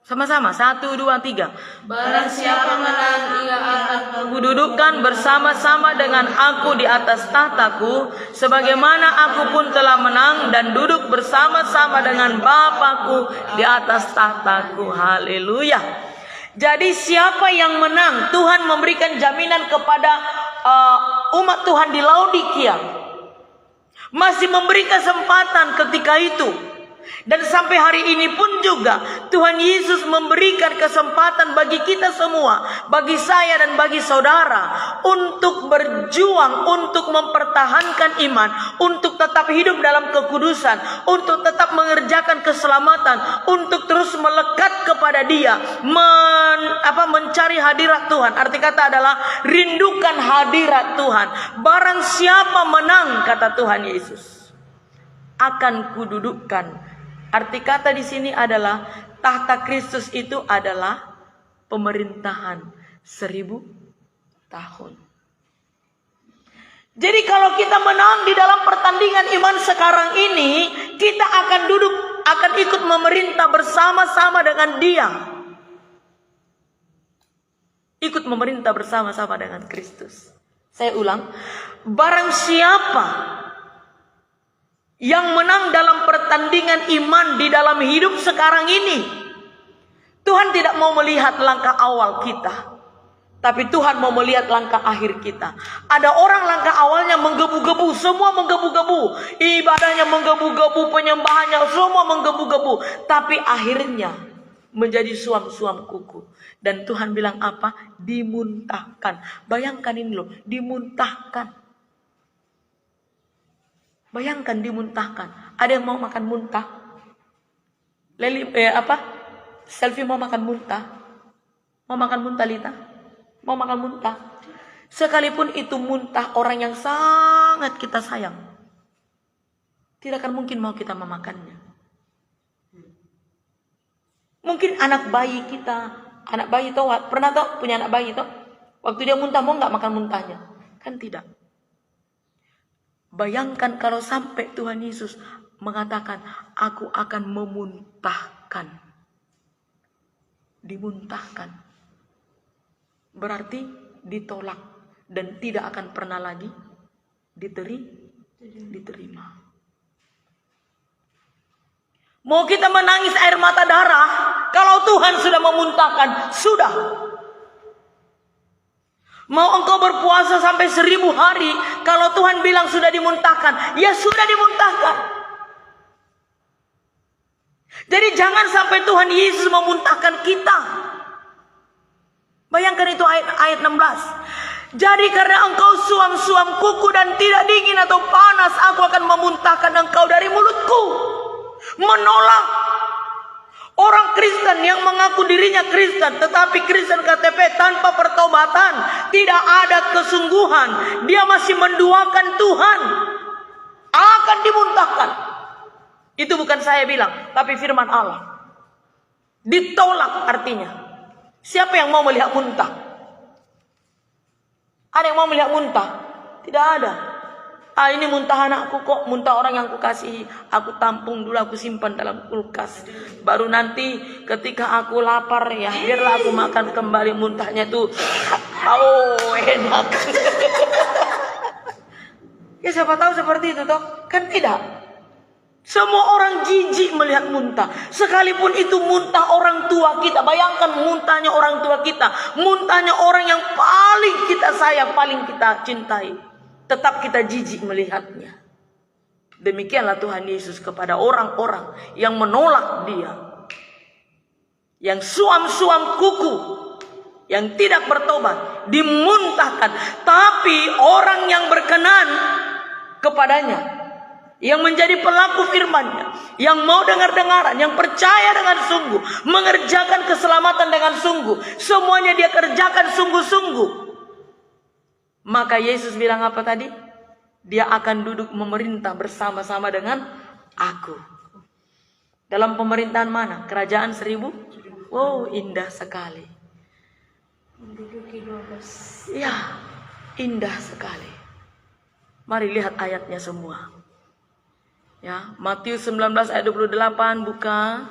Sama-sama, 1, 2, 3. Barang siapa menang, ia akan Kududukkan bersama-sama dengan aku di atas tahtaku, sebagaimana aku pun telah menang dan duduk bersama-sama dengan Bapakku di atas tahtaku. Haleluya. Jadi siapa yang menang? Tuhan memberikan jaminan kepada umat Tuhan di Laodikia. Masih memberi kesempatan ketika itu. Dan sampai hari ini pun juga Tuhan Yesus memberikan kesempatan bagi kita semua, bagi saya dan bagi saudara, untuk berjuang, untuk mempertahankan iman, untuk tetap hidup dalam kekudusan, untuk tetap mengerjakan keselamatan, untuk terus melekat kepada Dia, mencari hadirat Tuhan. Arti kata adalah rindukan hadirat Tuhan. Barang siapa menang, kata Tuhan Yesus, akan kududukkan. Arti kata di sini adalah tahta Kristus itu adalah pemerintahan 1000 tahun. Jadi kalau kita menang di dalam pertandingan iman sekarang ini, kita akan ikut memerintah bersama-sama dengan Dia. Ikut memerintah bersama-sama dengan Kristus. Saya ulang, barang siapa yang menang dalam pertandingan iman di dalam hidup sekarang ini, Tuhan tidak mau melihat langkah awal kita, tapi Tuhan mau melihat langkah akhir kita. Ada orang langkah awalnya menggebu-gebu, semua menggebu-gebu, ibadahnya menggebu-gebu, penyembahannya semua menggebu-gebu, tapi akhirnya menjadi suam-suam kuku. Dan Tuhan bilang apa? Dimuntahkan. Bayangkan ini loh, dimuntahkan. Bayangkan dimuntahkan. Ada yang mau makan muntah? Selfie mau makan muntah? Mau makan muntah, Lita? Mau makan muntah? Sekalipun itu muntah orang yang sangat kita sayang, tidak akan mungkin mau kita memakannya. Mungkin anak bayi kita, anak bayi toh, pernah toh punya anak bayi toh? Waktu dia muntah mau nggak makan muntahnya? Kan tidak. Bayangkan kalau sampai Tuhan Yesus mengatakan, aku akan memuntahkan. Dimuntahkan. Berarti ditolak dan tidak akan pernah lagi diterima. Mau kita menangis air mata darah, kalau Tuhan sudah memuntahkan, sudah. Mau engkau berpuasa sampai 1000 hari, kalau Tuhan bilang sudah dimuntahkan, ya sudah dimuntahkan. Jadi jangan sampai Tuhan Yesus memuntahkan kita. Bayangkan itu ayat 16. Jadi karena engkau suam-suam kuku dan tidak dingin atau panas, aku akan memuntahkan engkau dari mulutku. Menolak orang Kristen yang mengaku dirinya Kristen, tetapi Kristen KTP tanpa pertobatan, tidak ada kesungguhan, dia masih menduakan Tuhan, akan dimuntahkan. Itu bukan saya bilang, tapi firman Allah. Ditolak artinya. Siapa yang mau melihat muntah? Ada yang mau melihat muntah? Tidak ada. Ini muntah anakku kok, muntah orang yang aku kasihi. Aku tampung dulu, aku simpan dalam kulkas. Baru nanti ketika aku lapar, ya biarlah aku makan kembali muntahnya tuh. Oh, enak. Ya siapa tahu seperti itu toh? Kan tidak. Semua orang jijik melihat muntah. Sekalipun itu muntah orang tua kita. Bayangkan muntahnya orang tua kita. Muntahnya orang yang paling kita sayang, paling kita cintai. Tetap kita jijik melihatnya. Demikianlah Tuhan Yesus kepada orang-orang yang menolak Dia. Yang suam-suam kuku. Yang tidak bertobat. Dimuntahkan. Tapi orang yang berkenan kepadanya, yang menjadi pelaku firman-Nya, yang mau dengar-dengaran, yang percaya dengan sungguh, mengerjakan keselamatan dengan sungguh, semuanya dia kerjakan sungguh-sungguh, maka Yesus bilang apa tadi? Dia akan duduk memerintah bersama-sama dengan aku. Dalam pemerintahan mana? Kerajaan 1000? Wow, indah sekali. Menduduki 12. Ya, indah sekali. Mari lihat ayatnya semua. Ya, Matius 19 ayat 28, buka.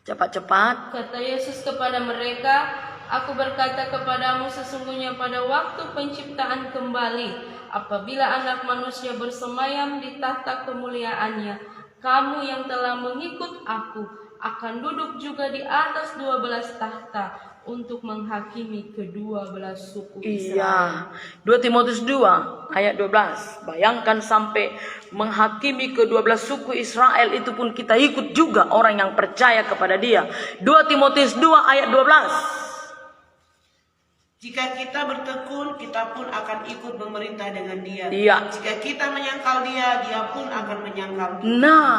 Cepat-cepat. Kata Yesus kepada mereka, aku berkata kepadamu sesungguhnya pada waktu penciptaan kembali, apabila anak manusia bersemayam di tahta kemuliaannya, kamu yang telah mengikut aku akan duduk juga di atas 12 tahta untuk menghakimi kedua-belah suku Israel. Iya, 2 Timotius 2 ayat 12. Bayangkan sampai menghakimi kedua-belah suku Israel, itu pun kita ikut juga orang yang percaya kepada Dia. 2 Timotius 2 ayat 12. Jika kita bertekun, kita pun akan ikut memerintah dengan Dia. Iya. Jika kita menyangkal Dia, Dia pun akan menyangkal kita. Nah,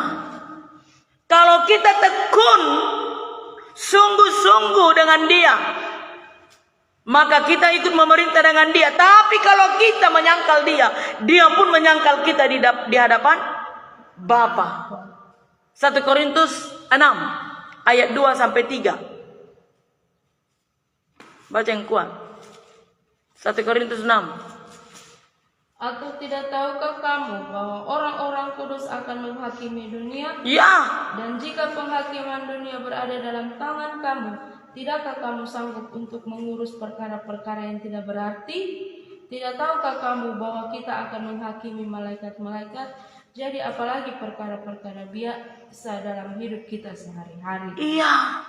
kalau kita tekun sungguh-sungguh dengan Dia, maka kita ikut memerintah dengan Dia. Tapi kalau kita menyangkal Dia, Dia pun menyangkal kita di hadapan Bapa. 1 Korintus 6 ayat 2 sampai 3. Baca yang kuat. 1 Korintus 6. Atau tidak tahukah kamu bahwa orang-orang kudus akan menghakimi dunia? Ya, Dan jika penghakiman dunia berada dalam tangan kamu, tidakkah kamu sanggup untuk mengurus perkara-perkara yang tidak berarti? Tidak tahukah kamu bahwa kita akan menghakimi malaikat-malaikat? Jadi apalagi perkara-perkara biasa dalam hidup kita sehari-hari. iya.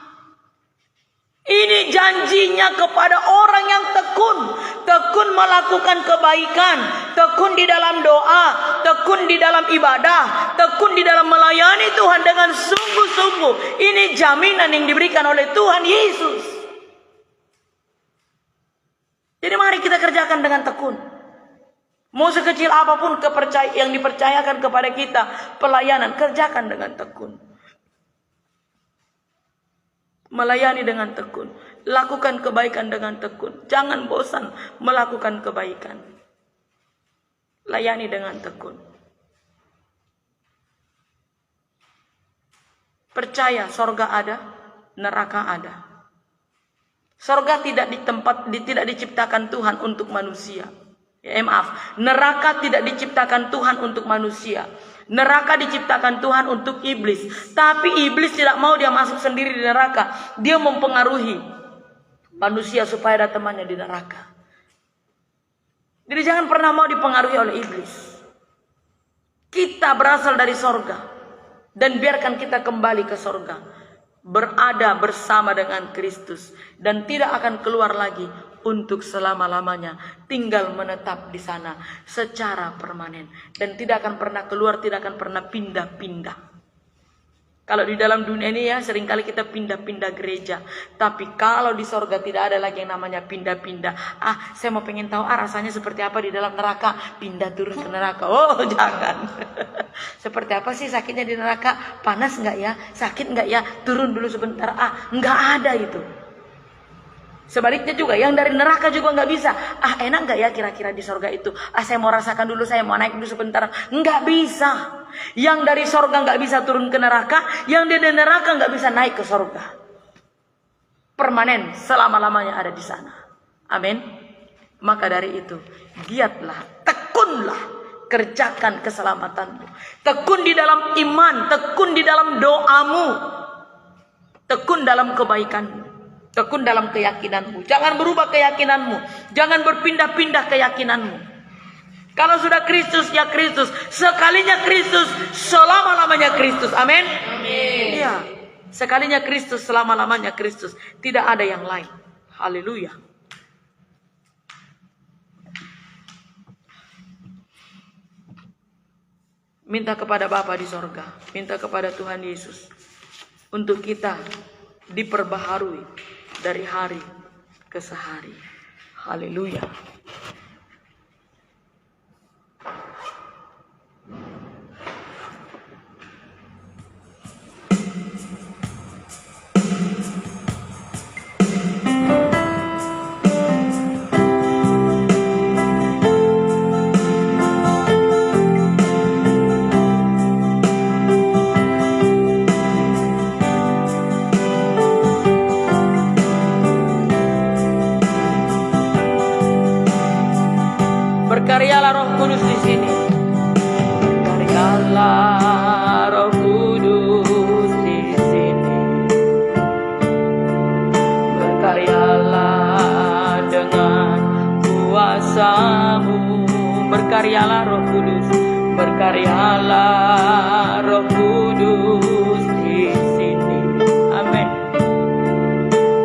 Ini janjinya kepada orang yang tekun. Tekun melakukan kebaikan. Tekun di dalam doa. Tekun di dalam ibadah. Tekun di dalam melayani Tuhan dengan sungguh-sungguh. Ini jaminan yang diberikan oleh Tuhan Yesus. Jadi mari kita kerjakan dengan tekun. Mau sekecil apapun yang dipercayakan kepada kita, pelayanan, kerjakan dengan tekun. Melayani dengan tekun. Lakukan kebaikan dengan tekun. Jangan bosan melakukan kebaikan. Layani dengan tekun. Percaya sorga ada, neraka ada. Sorga tidak diciptakan Tuhan untuk manusia. Neraka tidak diciptakan Tuhan untuk manusia. Neraka diciptakan Tuhan untuk iblis. Tapi iblis tidak mau dia masuk sendiri di neraka. Dia mempengaruhi manusia supaya ada temannya di neraka. Jadi jangan pernah mau dipengaruhi oleh iblis. Kita berasal dari sorga. Dan biarkan kita kembali ke sorga. Berada bersama dengan Kristus. Dan tidak akan keluar lagi untuk selama-lamanya, tinggal menetap di sana secara permanen dan tidak akan pernah keluar, tidak akan pernah pindah-pindah. Kalau di dalam dunia ini ya seringkali kita pindah-pindah gereja, tapi kalau di sorga tidak ada lagi yang namanya pindah-pindah. Saya mau pengen tahu rasanya seperti apa di dalam neraka, pindah turun ke neraka. Oh jangan. Seperti apa sih sakitnya di neraka? Panas nggak ya? Sakit nggak ya? Turun dulu sebentar. Nggak ada itu. Sebaliknya juga, yang dari neraka juga nggak bisa. Enak nggak ya kira-kira di sorga itu? Saya mau rasakan dulu, saya mau naik dulu sebentar. Nggak bisa. Yang dari sorga nggak bisa turun ke neraka, yang dari neraka nggak bisa naik ke sorga. Permanen, selama-lamanya ada di sana. Amin. Maka dari itu, giatlah, tekunlah, kerjakan keselamatanmu. Tekun di dalam iman, tekun di dalam doamu, tekun dalam kebaikanmu. Tekun dalam keyakinanmu. Jangan berubah keyakinanmu. Jangan berpindah-pindah keyakinanmu. Kalau sudah Kristus, ya Kristus. Sekalinya Kristus, selama-lamanya Kristus. Amin. Iya. Sekalinya Kristus, selama-lamanya Kristus. Tidak ada yang lain. Haleluya. Minta kepada Bapa di sorga. Minta kepada Tuhan Yesus. Untuk kita diperbaharui dari hari ke sehari. Haleluya. Berkaryalah Roh Kudus di sini. Berkaryalah Roh Kudus di sini. Berkaryalah dengan kuasa-Mu. Berkaryalah Roh Kudus. Berkaryalah Roh Kudus di sini. Amin.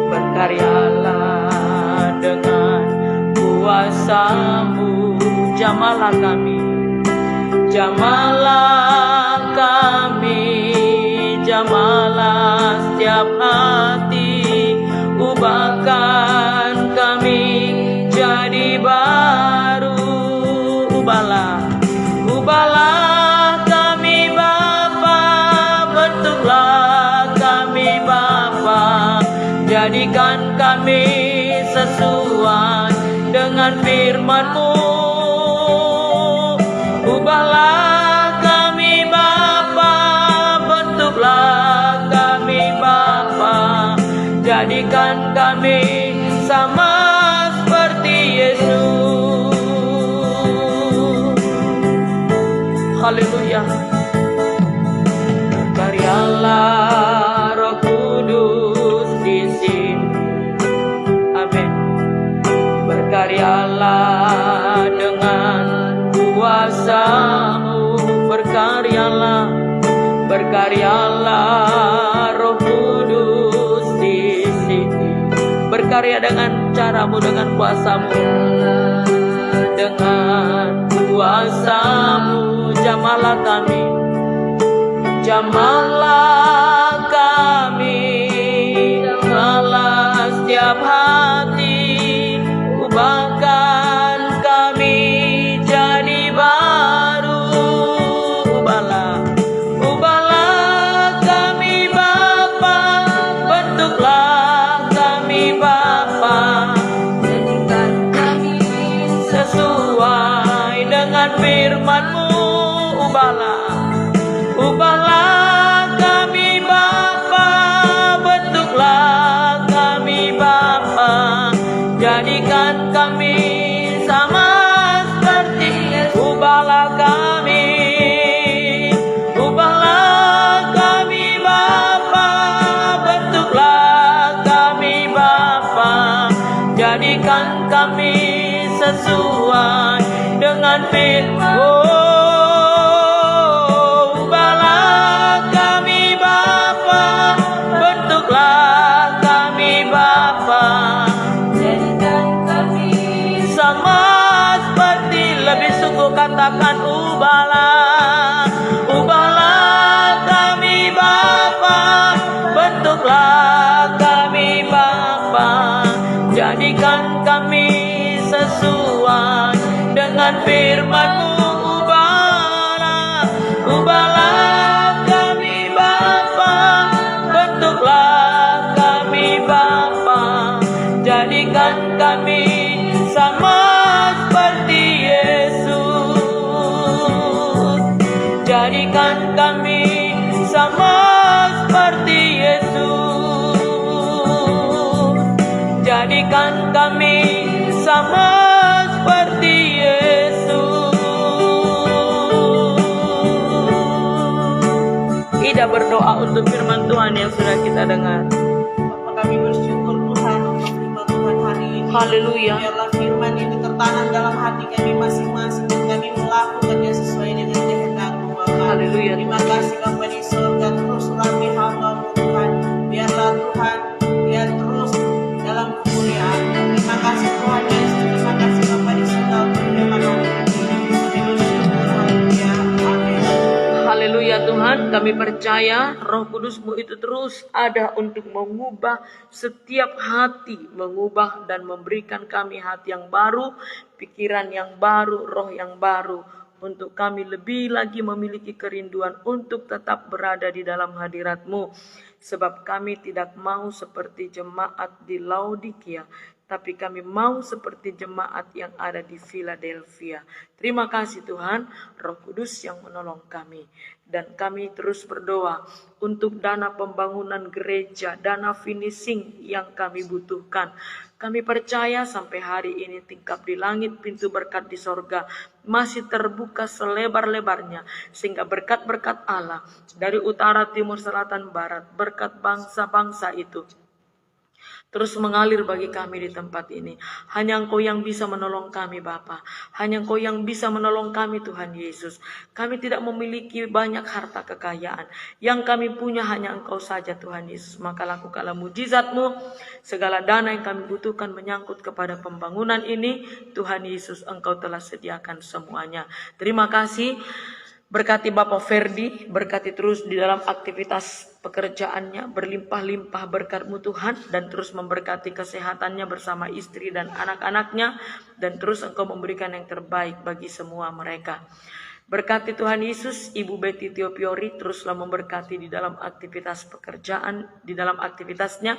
Berkaryalah dengan kuasa-Mu. Jamalah kami, jamalah kami, jamalah setiap hati, ubahkan kami jadi baru. Ubahlah kami Bapa, bentuklah kami Bapa, jadikan kami sesuai dengan firman-Mu. Ubahlah kami Bapa, bentuklah kami Bapa, jadikan kami sama Haleluya. Berkaryalah Roh Kudus di sini. Amin. Berkaryalah dengan kuasa-Mu. Berkaryalah, berkaryalah Roh Kudus di sini. Berkarya dengan cara-Mu, dengan kuasa-Mu, dengan kuasa-Mu. Jamahlah kami, jamahlah kami, jamahlah setiap hati, ubahkan kami jadi baru. Ubahlah kami Bapa, bentuklah kami Bapa, jadikan kami sesuai dengan firman-Mu. Ubahlah kami Bapa, bentuklah kami Bapa, jadikan kami sama seperti Yesus. Ubahlah kami Bapa, bentuklah kami Bapa, jadikan kami sesuai dengan firman. Katakan ubahlah kami Bapa, bentuklah kami Bapa, jadikan kami sesuai dengan firman-Mu. Ubahlah kami Bapa, bentuklah kami Bapa, jadikan kami sama seperti Yesus. Jadikan kami sama seperti Yesus. Jadikan kami sama seperti Yesus. Ida berdoa untuk firman Tuhan yang sudah kita dengar. Bapa, kami bersyukur Tuhan untuk firman Tuhan hari ini. Haleluya. Biarlah firman ini tertanam dalam hati kami masing-masing dan kami melakukannya sesuai dengan kehendak-Mu Bapa. Haleluya. Terima kasih Bapa di surga, terus urapi hamba-Mu Tuhan. Biarlah Tuhan dia terus dalam kemuliaan. Terima kasih Tuhan Yesus. Terima kasih Bapa di surga untuk firman hari ini. Kami bersyukur. Haleluya. Amin. Haleluya Tuhan, kami percaya Roh Kudus-Mu itu terus ada untuk mengubah setiap hati, mengubah dan memberikan kami hati yang baru, pikiran yang baru, roh yang baru, untuk kami lebih lagi memiliki kerinduan untuk tetap berada di dalam hadirat-Mu. Sebab kami tidak mau seperti jemaat di Laodikia, tapi kami mau seperti jemaat yang ada di Philadelphia. Terima kasih Tuhan, Roh Kudus yang menolong kami. Dan kami terus berdoa untuk dana pembangunan gereja, dana finishing yang kami butuhkan. Kami percaya sampai hari ini tingkap di langit, pintu berkat di sorga masih terbuka selebar-lebarnya. Sehingga berkat-berkat Allah dari utara, timur, selatan, barat, berkat bangsa-bangsa itu terus mengalir bagi kami di tempat ini. Hanya Engkau yang bisa menolong kami Bapa. Hanya Engkau yang bisa menolong kami Tuhan Yesus. Kami tidak memiliki banyak harta kekayaan. Yang kami punya hanya Engkau saja Tuhan Yesus. Maka lakukanlah mujizat-Mu. Segala dana yang kami butuhkan menyangkut kepada pembangunan ini, Tuhan Yesus Engkau telah sediakan semuanya. Terima kasih. Berkati Bapak Ferdi, berkati terus di dalam aktivitas pekerjaannya, berlimpah-limpah berkat-Mu Tuhan, dan terus memberkati kesehatannya bersama istri dan anak-anaknya, dan terus Engkau memberikan yang terbaik bagi semua mereka. Berkati Tuhan Yesus, Ibu Betty Tiopiori teruslah memberkati di dalam aktivitas pekerjaan, di dalam aktivitasnya.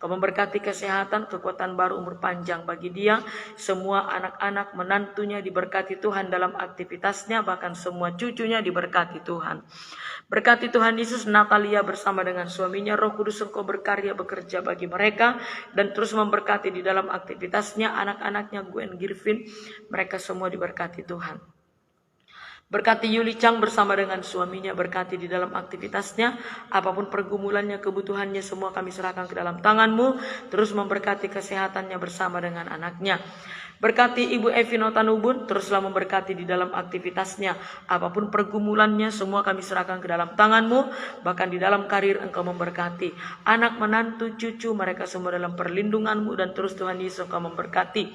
Kau memberkati kesehatan, kekuatan baru, umur panjang bagi dia. Semua anak-anak menantunya diberkati Tuhan dalam aktivitasnya, bahkan semua cucunya diberkati Tuhan. Berkati Tuhan Yesus, Natalia bersama dengan suaminya, Roh Kudus Engkau berkarya bekerja bagi mereka, dan terus memberkati di dalam aktivitasnya, anak-anaknya Gwen Girvin, mereka semua diberkati Tuhan. Berkati Yuli Chang bersama dengan suaminya, berkati di dalam aktivitasnya, apapun pergumulannya, kebutuhannya, semua kami serahkan ke dalam tangan-Mu. Terus memberkati kesehatannya bersama dengan anaknya. Berkati Ibu Evi Notanubun, teruslah memberkati di dalam aktivitasnya, apapun pergumulannya, semua kami serahkan ke dalam tangan-Mu. Bahkan di dalam karir Engkau memberkati anak, menantu, cucu, mereka semua dalam perlindungan-Mu, dan terus Tuhan Yesus Engkau memberkati.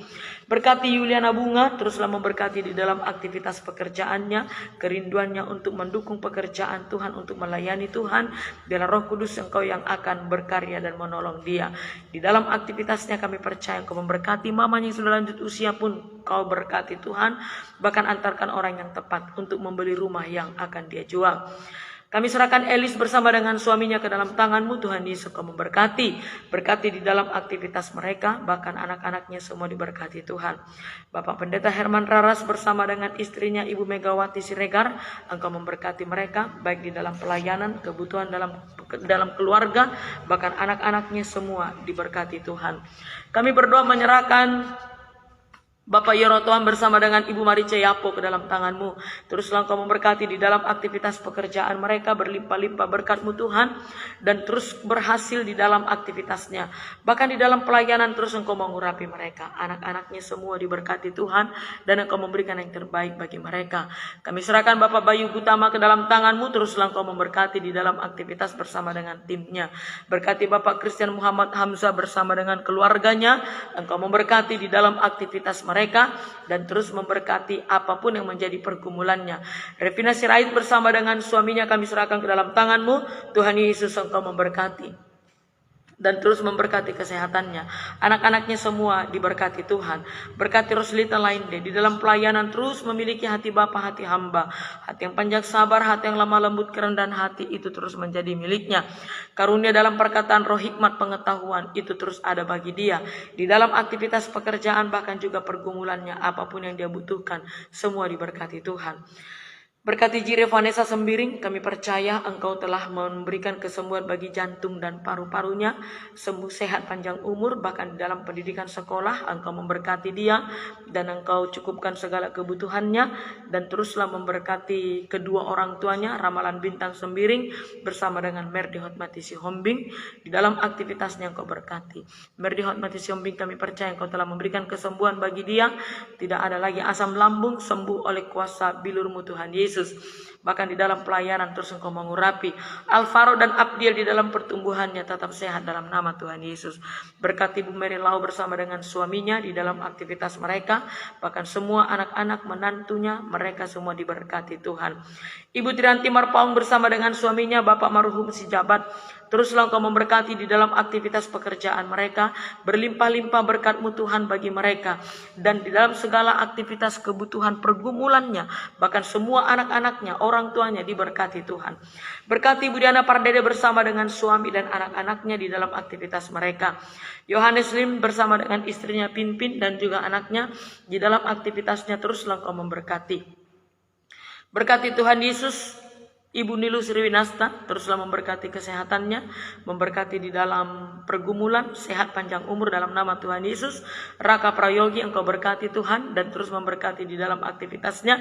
Berkati Yuliana Bunga, teruslah memberkati di dalam aktivitas pekerjaannya, kerinduannya untuk mendukung pekerjaan Tuhan, untuk melayani Tuhan. Biarlah Roh Kudus Engkau yang akan berkarya dan menolong dia. Di dalam aktivitasnya kami percaya Engkau memberkati mamanya yang sudah lanjut usia pun Kau berkati Tuhan. Bahkan antarkan orang yang tepat untuk membeli rumah yang akan dia jual. Kami serahkan Elis bersama dengan suaminya ke dalam tangan-Mu, Tuhan Yesus Kau memberkati. Berkati di dalam aktivitas mereka, bahkan anak-anaknya semua diberkati Tuhan. Bapak Pendeta Herman Raras bersama dengan istrinya Ibu Megawati Siregar, Engkau memberkati mereka, baik di dalam pelayanan, kebutuhan dalam keluarga, bahkan anak-anaknya semua diberkati Tuhan. Kami berdoa menyerahkan Bapak Yorotoan bersama dengan Ibu Marice Yapo ke dalam tangan-Mu. Teruslah Engkau memberkati di dalam aktivitas pekerjaan mereka, berlimpah-limpah berkat-Mu Tuhan, dan terus berhasil di dalam aktivitasnya. Bahkan di dalam pelayanan terus Engkau mengurapi mereka. Anak-anaknya semua diberkati Tuhan, dan Engkau memberikan yang terbaik bagi mereka. Kami serahkan Bapak Bayu Gutama ke dalam tangan-Mu, teruslah Engkau memberkati di dalam aktivitas bersama dengan timnya. Berkati Bapak Christian Muhammad Hamzah bersama dengan keluarganya, Engkau memberkati di dalam aktivitas mereka, dan terus memberkati apapun yang menjadi pergumulannya. Revina Sirait bersama dengan suaminya kami serahkan ke dalam tangan-Mu, Tuhan Yesus Engkau memberkati dan terus memberkati kesehatannya. Anak-anaknya semua diberkati Tuhan. Berkati Roslita Lainde di dalam pelayanan, terus memiliki hati Bapa, hati hamba, hati yang panjang sabar, hati yang lemah lembut, kerendahan hati, itu terus menjadi miliknya. Karunia dalam perkataan, roh hikmat, pengetahuan, itu terus ada bagi dia. Di dalam aktivitas pekerjaan, bahkan juga pergumulannya, apapun yang dia butuhkan, semua diberkati Tuhan. Berkati Jire Vanessa Sembiring, kami percaya Engkau telah memberikan kesembuhan bagi jantung dan paru-parunya, sembuh sehat panjang umur, bahkan di dalam pendidikan sekolah Engkau memberkati dia, dan Engkau cukupkan segala kebutuhannya, dan teruslah memberkati kedua orang tuanya, Ramalan Bintang Sembiring bersama dengan Merdi Hotmati Sihombing, di dalam aktivitasnya Engkau berkati. Merdi Hotmati Sihombing, kami percaya Engkau telah memberikan kesembuhan bagi dia, tidak ada lagi asam lambung, sembuh oleh kuasa bilur-Mu Tuhan Yesus. Bahkan di dalam pelayanan terus Engkau mengurapi Alvaro dan Abdiel di dalam pertumbuhannya, tetap sehat dalam nama Tuhan Yesus. Berkati Bu Mary Lau bersama dengan suaminya di dalam aktivitas mereka, bahkan semua anak-anak menantunya, mereka semua diberkati Tuhan. Ibu Trianti Marpaung bersama dengan suaminya Bapak Marhum Sijabat, teruslah Engkau memberkati di dalam aktivitas pekerjaan mereka, berlimpah-limpah berkat-Mu Tuhan bagi mereka, dan di dalam segala aktivitas kebutuhan pergumulannya, bahkan semua anak-anaknya, orang tuanya diberkati Tuhan. Berkati Ibu Diana Pardede bersama dengan suami dan anak-anaknya di dalam aktivitas mereka. Yohanes Lim bersama dengan istrinya Pinpin dan juga anaknya di dalam aktivitasnya, teruslah Engkau memberkati. Berkati Tuhan Yesus Ibu Nilu Sriwinasta, teruslah memberkati kesehatannya, memberkati di dalam pergumulan, sehat panjang umur dalam nama Tuhan Yesus. Raka Prayogi Engkau berkati Tuhan, dan terus memberkati di dalam aktivitasnya.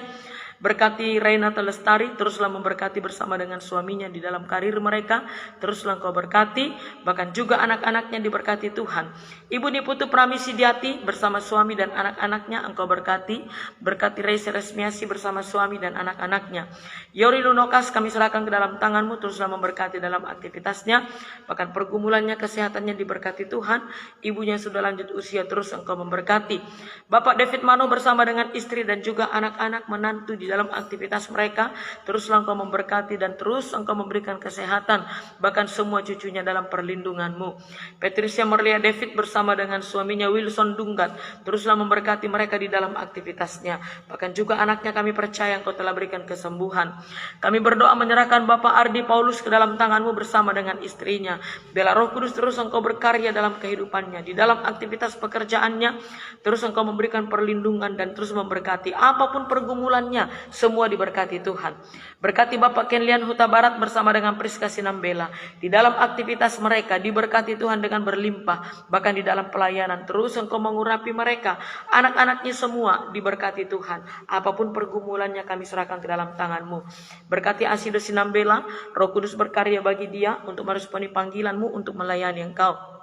Berkati Renata Lestari, teruslah memberkati bersama dengan suaminya di dalam karir mereka, teruslah Engkau berkati, bahkan juga anak-anaknya diberkati Tuhan. Ibu Niputu Pramisi Diati bersama suami dan anak-anaknya Engkau berkati. Berkati Reise Resmiasi bersama suami dan anak-anaknya. Yori Lunokas kami serahkan ke dalam tangan-Mu, teruslah memberkati dalam aktivitasnya, bahkan pergumulannya, kesehatannya diberkati Tuhan. Ibunya sudah lanjut usia, terus Engkau memberkati. Bapak David Mano bersama dengan istri dan juga anak-anak menantu di dalam aktivitas mereka, teruslah Engkau memberkati dan terus Engkau memberikan kesehatan, bahkan semua cucunya dalam perlindungan-Mu. Patricia Merlia David bersama dengan suaminya Wilson Dunggat, teruslah memberkati mereka di dalam aktivitasnya, bahkan juga anaknya kami percaya Engkau telah berikan kesembuhan. Kami berdoa menyerahkan Bapak Ardi Paulus ke dalam tangan-Mu bersama dengan istrinya. Biarlah Roh Kudus terus Engkau berkarya dalam kehidupannya, di dalam aktivitas pekerjaannya, terus Engkau memberikan perlindungan dan terus memberkati apapun pergumulannya, semua diberkati Tuhan. Berkati Bapak Kenlian Huta Barat bersama dengan Priska Sinambela. Di dalam aktivitas mereka diberkati Tuhan dengan berlimpah. Bahkan di dalam pelayanan terus Engkau mengurapi mereka. Anak-anaknya semua diberkati Tuhan. Apapun pergumulannya kami serahkan ke dalam tangan-Mu. Berkati Asido Sinambela, Roh Kudus berkarya bagi dia untuk meresponi panggilan-Mu untuk melayani Engkau.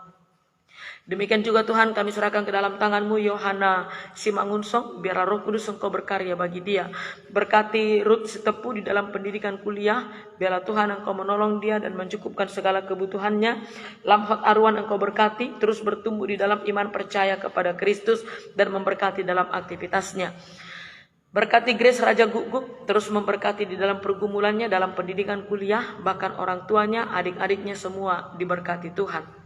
Demikian juga Tuhan kami serahkan ke dalam tangan-Mu Yohana Simangunsong, biarlah Roh Kudus Engkau berkarya bagi dia. Berkati Ruth Sitepu di dalam pendidikan kuliah, biarlah Tuhan Engkau menolong dia dan mencukupkan segala kebutuhannya. Lamhot Arwan Engkau berkati, terus bertumbuh di dalam iman percaya kepada Kristus dan memberkati dalam aktivitasnya. Berkati Grace Raja Guguk, terus memberkati di dalam pergumulannya, dalam pendidikan kuliah, bahkan orang tuanya, adik-adiknya semua diberkati Tuhan.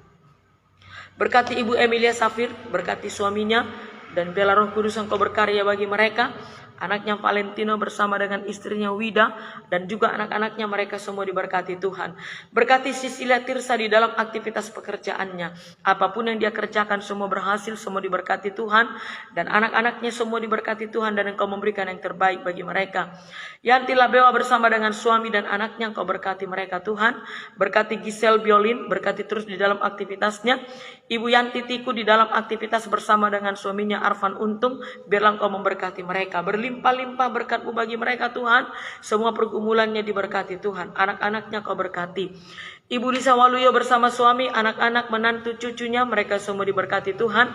Berkati Ibu Emilia Safir, berkati suaminya, dan biarlah Roh Kudus Engkau berkarya bagi mereka. Anaknya Valentino bersama dengan istrinya Wida, dan juga anak-anaknya mereka semua diberkati Tuhan. Berkati Sisilia Tirsa di dalam aktivitas pekerjaannya. Apapun yang dia kerjakan semua berhasil, semua diberkati Tuhan. Dan anak-anaknya semua diberkati Tuhan dan Engkau memberikan yang terbaik bagi mereka. Yanti Labewa bersama dengan suami dan anaknya, Engkau berkati mereka Tuhan. Berkati Giselle Biolin, berkati terus di dalam aktivitasnya. Ibu Yanti Tiku di dalam aktivitas bersama dengan suaminya Arfan Untung, biarlah Engkau memberkati mereka. Berlimpah-limpah berkat-Mu bagi mereka Tuhan. Semua pergumulannya diberkati Tuhan. Anak-anaknya Kau berkati. Ibu Lisa Waluyo bersama suami, anak-anak, menantu, cucunya, mereka semua diberkati Tuhan.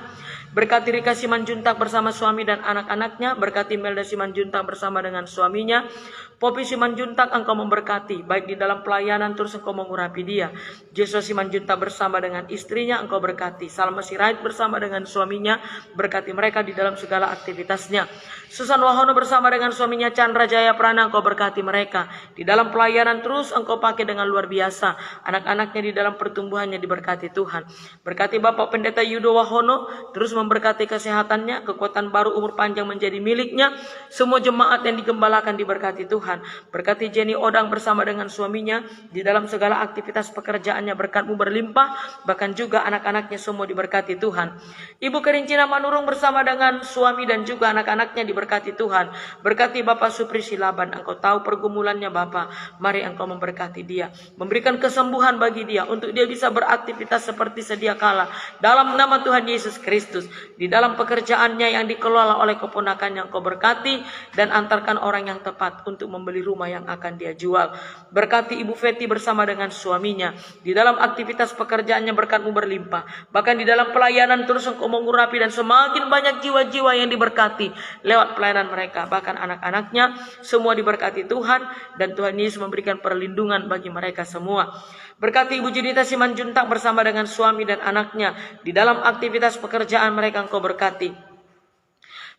Berkati Rika Simanjuntak bersama suami dan anak-anaknya. Berkati Melda Simanjuntak bersama dengan suaminya. Popi Simanjuntak Engkau memberkati, baik di dalam pelayanan terus Engkau mengurapi dia. Joshua Simanjuntak bersama dengan istrinya Engkau berkati. Salma Sirait bersama dengan suaminya, berkati mereka di dalam segala aktivitasnya. Susan Wahono bersama dengan suaminya Chandra Jaya Prana, Engkau berkati mereka. Di dalam pelayanan terus Engkau pakai dengan luar biasa. Anak-anaknya di dalam pertumbuhannya diberkati Tuhan. Berkati Bapak Pendeta Yudo Wahono, terus memberkati kesehatannya, kekuatan baru, umur panjang menjadi miliknya. Semua jemaat yang digembalakan diberkati Tuhan. Berkati Jenny Odang bersama dengan suaminya, di dalam segala aktivitas pekerjaannya berkat-Mu berlimpah, bahkan juga anak-anaknya semua diberkati Tuhan. Ibu Kerincina Manurung bersama dengan suami dan juga anak-anaknya diberkati Tuhan. Berkati Bapak Supri Silaban, Engkau tahu pergumulannya Bapak, mari Engkau memberkati dia, memberikan kesembuhan bagi dia, untuk dia bisa beraktivitas seperti sedia kala, dalam nama Tuhan Yesus Kristus. Di dalam pekerjaannya yang dikelola oleh keponakan yang Kau berkati, dan antarkan orang yang tepat untuk membeli rumah yang akan dia jual. Berkati Ibu Feti bersama dengan suaminya, di dalam aktivitas pekerjaannya berkat-Mu berlimpah, bahkan di dalam pelayanan terus Engkau mengurapi, dan semakin banyak jiwa-jiwa yang diberkati lewat pelayanan mereka, bahkan anak-anaknya semua diberkati Tuhan, dan Tuhan Yesus memberikan perlindungan bagi mereka semua. Berkati Ibu Junita Simanjuntak bersama dengan suami dan anaknya, di dalam aktivitas pekerjaan mereka Engkau berkati.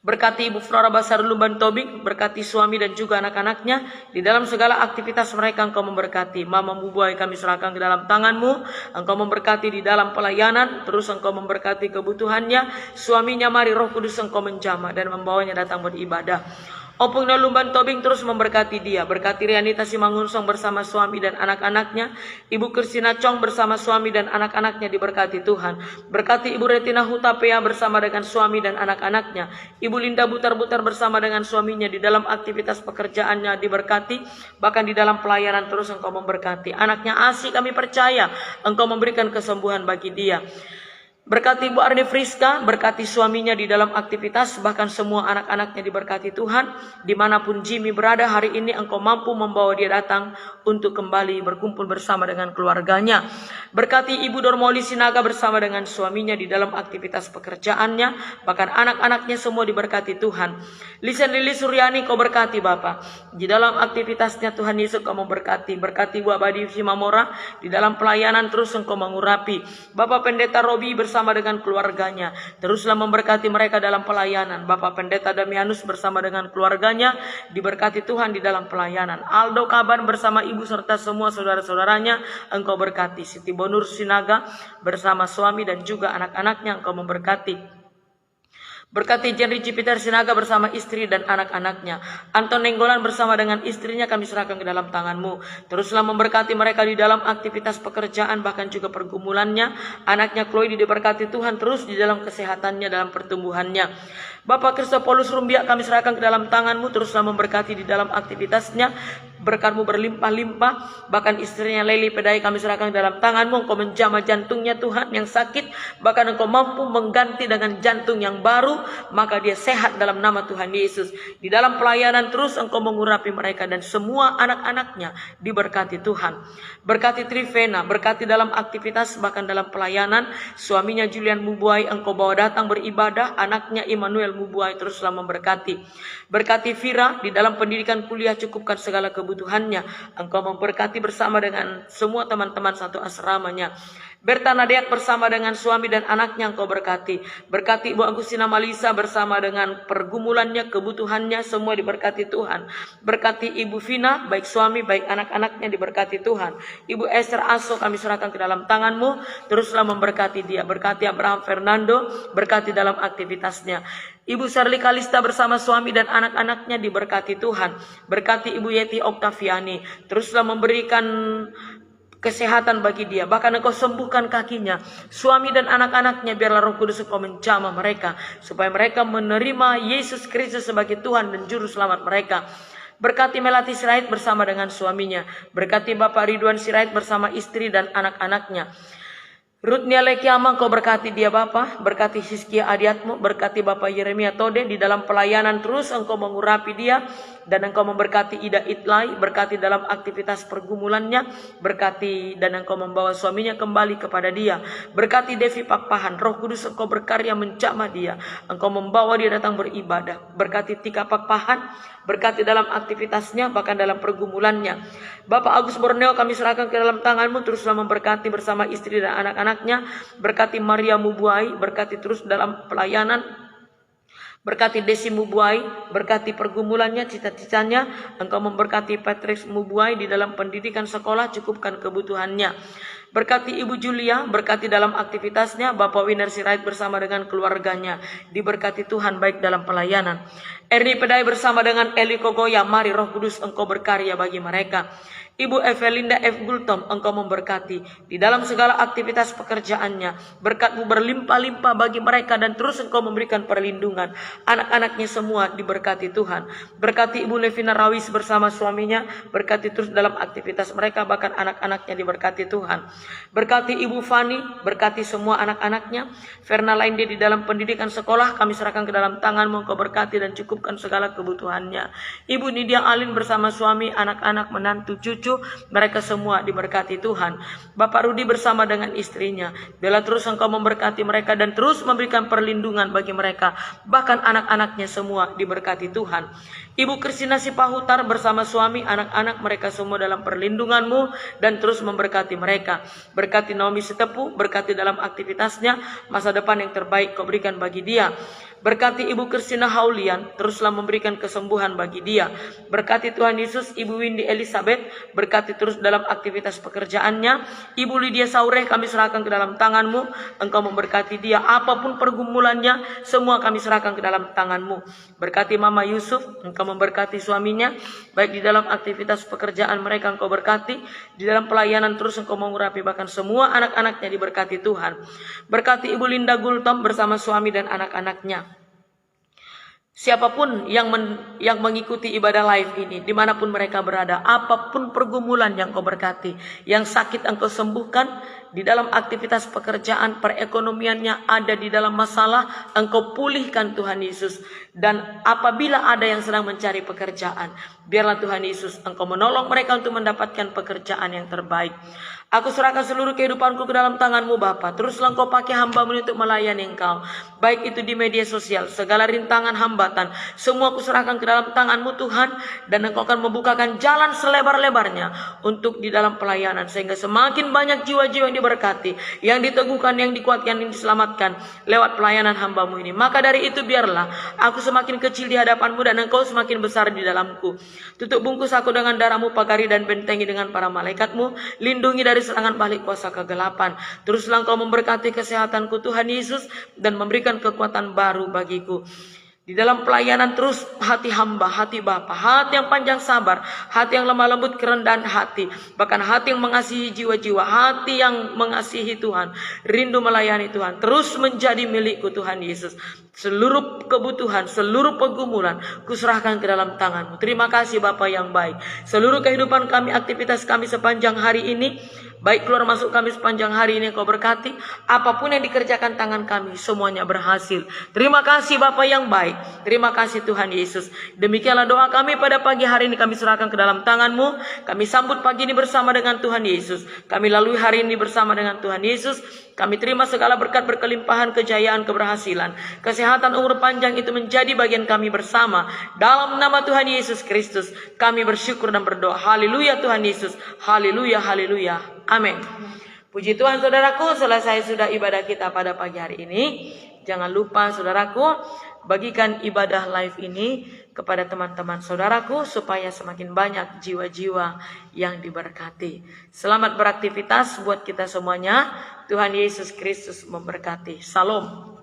Berkati Ibu Flora Basar Lumban Tobing, berkati suami dan juga anak-anaknya, di dalam segala aktivitas mereka Engkau memberkati. Mama Bubuai kami serahkan ke dalam tangan-Mu, Engkau memberkati di dalam pelayanan, terus Engkau memberkati kebutuhannya. Suaminya mari Roh Kudus Engkau menjamah dan membawanya datang beribadah. Opung Lumban Tobing terus memberkati dia. Berkati Rianita Simangunsong bersama suami dan anak-anaknya. Ibu Kristina Chong bersama suami dan anak-anaknya diberkati Tuhan. Berkati Ibu Retina Hutapea bersama dengan suami dan anak-anaknya. Ibu Linda Butar-Butar bersama dengan suaminya di dalam aktivitas pekerjaannya diberkati. Bahkan di dalam pelayanan terus Engkau memberkati. Anaknya Asi kami percaya Engkau memberikan kesembuhan bagi dia. Berkati Ibu Arni Friska, berkati suaminya di dalam aktivitas, bahkan semua anak-anaknya diberkati Tuhan. Dimanapun Jimmy berada hari ini, Engkau mampu membawa dia datang untuk kembali berkumpul bersama dengan keluarganya. Berkati Ibu Dormoli Sinaga bersama dengan suaminya di dalam aktivitas pekerjaannya, bahkan anak-anaknya semua diberkati Tuhan. Lisen Lili Suryani Kau berkati Bapa. Di dalam aktivitasnya Tuhan Yesus Kau memberkati. Berkati Ibu Abadi Simamora, di dalam pelayanan terus Engkau mengurapi. Bapak Pendeta Robi bersama dengan keluarganya, teruslah memberkati mereka dalam pelayanan. Bapak Pendeta Damianus bersama dengan keluarganya diberkati Tuhan di dalam pelayanan. Aldo Kaban bersama ibu serta semua saudara-saudaranya Engkau berkati. Siti Bonur Sinaga bersama suami dan juga anak-anaknya Engkau memberkati. Berkati Jenri Cipiter Sinaga bersama istri dan anak-anaknya. Anton Nenggolan bersama dengan istrinya kami serahkan ke dalam tangan-Mu. Teruslah memberkati mereka di dalam aktivitas pekerjaan bahkan juga pergumulannya. Anaknya Chloe diberkati Tuhan terus di dalam kesehatannya, dalam pertumbuhannya. Bapak Kristopolus Rumbiak kami serahkan ke dalam tangan-Mu. Teruslah memberkati di dalam aktivitasnya. Berkat-Mu berlimpah-limpah. Bahkan istrinya Leli Pedai kami serahkan ke dalam tangan-Mu. Engkau menjamah jantungnya Tuhan yang sakit. Bahkan Engkau mampu mengganti dengan jantung yang baru. Maka dia sehat dalam nama Tuhan Yesus. Di dalam pelayanan terus Engkau mengurapi mereka. Dan semua anak-anaknya diberkati Tuhan. Berkati Trivena. Berkati dalam aktivitas bahkan dalam pelayanan. Suaminya Julian Mubuai Engkau bawa datang beribadah. Anaknya Immanuel Mubuai teruslah memberkati. Berkati Vira di dalam pendidikan kuliah, cukupkan segala kebutuhannya. Engkau memberkati bersama dengan semua teman-teman satu asramanya. Berta Nadeak bersama dengan suami dan anaknya Engkau berkati. Berkati Ibu Agustina Malisa bersama dengan pergumulannya, kebutuhannya, semua diberkati Tuhan. Berkati Ibu Vina, baik suami, baik anak-anaknya diberkati Tuhan. Ibu Esther Aso kami serahkan ke dalam tangan-Mu. Teruslah memberkati dia. Berkati Abraham Fernando, berkati dalam aktivitasnya. Ibu Shirley Kalista bersama suami dan anak-anaknya diberkati Tuhan. Berkati Ibu Yeti Oktaviani. Teruslah memberikan kesehatan bagi dia. Bahkan Engkau sembuhkan kakinya. Suami dan anak-anaknya biarlah Roh Kudus Engkau menjamah mereka. Supaya mereka menerima Yesus Kristus sebagai Tuhan dan Juru Selamat mereka. Berkati Melati Sirait bersama dengan suaminya. Berkati Bapak Ridwan Sirait bersama istri dan anak-anaknya. Rutnia Lekiama Engkau berkati dia Bapa. Berkati Hizkia Adiatmo. Berkati Bapak Yeremia Tode. Di dalam pelayanan terus Engkau mengurapi dia. Dan Engkau memberkati Ida Itlai. Berkati dalam aktivitas pergumulannya. Berkati dan Engkau membawa suaminya kembali kepada dia. Berkati Devi Pakpahan. Roh Kudus Engkau berkarya menjamah dia. Engkau membawa dia datang beribadah. Berkati Tika Pakpahan. Berkati dalam aktivitasnya bahkan dalam pergumulannya. Bapak Agus Borneo kami serahkan ke dalam tangan-Mu. Teruslah memberkati bersama istri dan anak-anaknya. Berkati Maria Mubuai. Berkati terus dalam pelayanan. Berkati Desi Mubuai. Berkati pergumulannya, cita-citanya. Engkau memberkati Patrick Mubuai di dalam pendidikan sekolah. Cukupkan kebutuhannya. Berkati Ibu Julia, berkati dalam aktivitasnya. Bapak Winner Sirait bersama dengan keluarganya. Diberkati Tuhan baik dalam pelayanan. Erni Pedai bersama dengan Eli Kogoya. Mari Roh Kudus Engkau berkarya bagi mereka. Ibu Evelinda F. Gultom, Engkau memberkati di dalam segala aktivitas pekerjaannya. Berkat-Mu berlimpah-limpah bagi mereka dan terus Engkau memberikan perlindungan. Anak-anaknya semua diberkati Tuhan. Berkati Ibu Levina Rawis bersama suaminya. Berkati terus dalam aktivitas mereka, bahkan anak-anaknya diberkati Tuhan. Berkati Ibu Fani, berkati semua anak-anaknya. Verna Lainde di dalam pendidikan sekolah, kami serahkan ke dalam tangan-Mu. Engkau berkati dan cukupkan segala kebutuhannya. Ibu Nidia Alin bersama suami, anak-anak, menantu, cucu, mereka semua diberkati Tuhan. Bapak Rudi bersama dengan istrinya. Biarlah terus Engkau memberkati mereka dan terus memberikan perlindungan bagi mereka. Bahkan anak-anaknya semua diberkati Tuhan. Ibu Kristina Sipahutar bersama suami, anak-anak mereka semua dalam perlindungan-Mu dan terus memberkati mereka. Berkati Naomi Sitepu, berkati dalam aktivitasnya, masa depan yang terbaik Kau berikan bagi dia. Berkati Ibu Kristina Haulian, teruslah memberikan kesembuhan bagi dia. Berkati Tuhan Yesus Ibu Windy Elizabeth, berkati terus dalam aktivitas pekerjaannya. Ibu Lydia Saureh kami serahkan ke dalam tangan-Mu. Engkau memberkati dia, apapun pergumulannya, semua kami serahkan ke dalam tangan-Mu. Berkati Mama Yusuf, Engkau memberkati suaminya, baik di dalam aktivitas pekerjaan mereka Engkau berkati, di dalam pelayanan terus Engkau mengurapi, bahkan semua anak-anaknya diberkati Tuhan. Berkati Ibu Linda Gultom bersama suami dan anak-anaknya. Siapapun yang mengikuti ibadah live ini, dimanapun mereka berada, apapun pergumulan yang Kau berkati, yang sakit Engkau sembuhkan, di dalam aktivitas pekerjaan, perekonomiannya ada di dalam masalah, Engkau pulihkan Tuhan Yesus. Dan apabila ada yang sedang mencari pekerjaan, biarlah Tuhan Yesus Engkau menolong mereka untuk mendapatkan pekerjaan yang terbaik. Aku serahkan seluruh kehidupanku ke dalam tangan-Mu Bapa. Teruslah Engkau pakai hamba-Mu untuk melayani Engkau. Baik itu di media sosial, segala rintangan hambatan, semua aku serahkan ke dalam tangan-Mu Tuhan. Dan Engkau akan membukakan jalan selebar-lebarnya untuk di dalam pelayanan. Sehingga semakin banyak jiwa-jiwa yang diberkati, yang diteguhkan, yang dikuatkan, yang diselamatkan lewat pelayanan hamba-Mu ini. Maka dari itu biarlah aku semakin kecil di hadapan-Mu dan Engkau semakin besar di dalamku. Tutup bungkus aku dengan darah-Mu, pagari dan bentengi dengan para malaikat-Mu. Lindungi dari serangan balik kuasa kegelapan. Teruslah Engkau memberkati kesehatanku Tuhan Yesus, dan memberikan kekuatan baru bagiku. Di dalam pelayanan terus hati hamba, hati Bapa, hati yang panjang sabar, hati yang lemah lembut, kerendahan hati, bahkan hati yang mengasihi jiwa-jiwa, hati yang mengasihi Tuhan, rindu melayani Tuhan, terus menjadi milikku Tuhan Yesus. Seluruh kebutuhan, seluruh pergumulan kuserahkan ke dalam tangan-Mu. Terima kasih Bapa yang baik. Seluruh kehidupan kami, aktivitas kami sepanjang hari ini, baik keluar masuk kami sepanjang hari ini Kau berkati. Apapun yang dikerjakan tangan kami, semuanya berhasil. Terima kasih Bapa yang baik. Terima kasih Tuhan Yesus. Demikianlah doa kami pada pagi hari ini, kami serahkan ke dalam tangan-Mu. Kami sambut pagi ini bersama dengan Tuhan Yesus. Kami lalui hari ini bersama dengan Tuhan Yesus. Kami terima segala berkat, berkelimpahan, kejayaan, keberhasilan, kesehatan, umur panjang itu menjadi bagian kami bersama. Dalam nama Tuhan Yesus Kristus kami bersyukur dan berdoa. Haleluya Tuhan Yesus. Haleluya, haleluya. Amin. Puji Tuhan saudaraku, selesai sudah ibadah kita pada pagi hari ini. Jangan lupa saudaraku, bagikan ibadah live ini kepada teman-teman saudaraku supaya semakin banyak jiwa-jiwa yang diberkati. Selamat beraktivitas buat kita semuanya. Tuhan Yesus Kristus memberkati. Salam.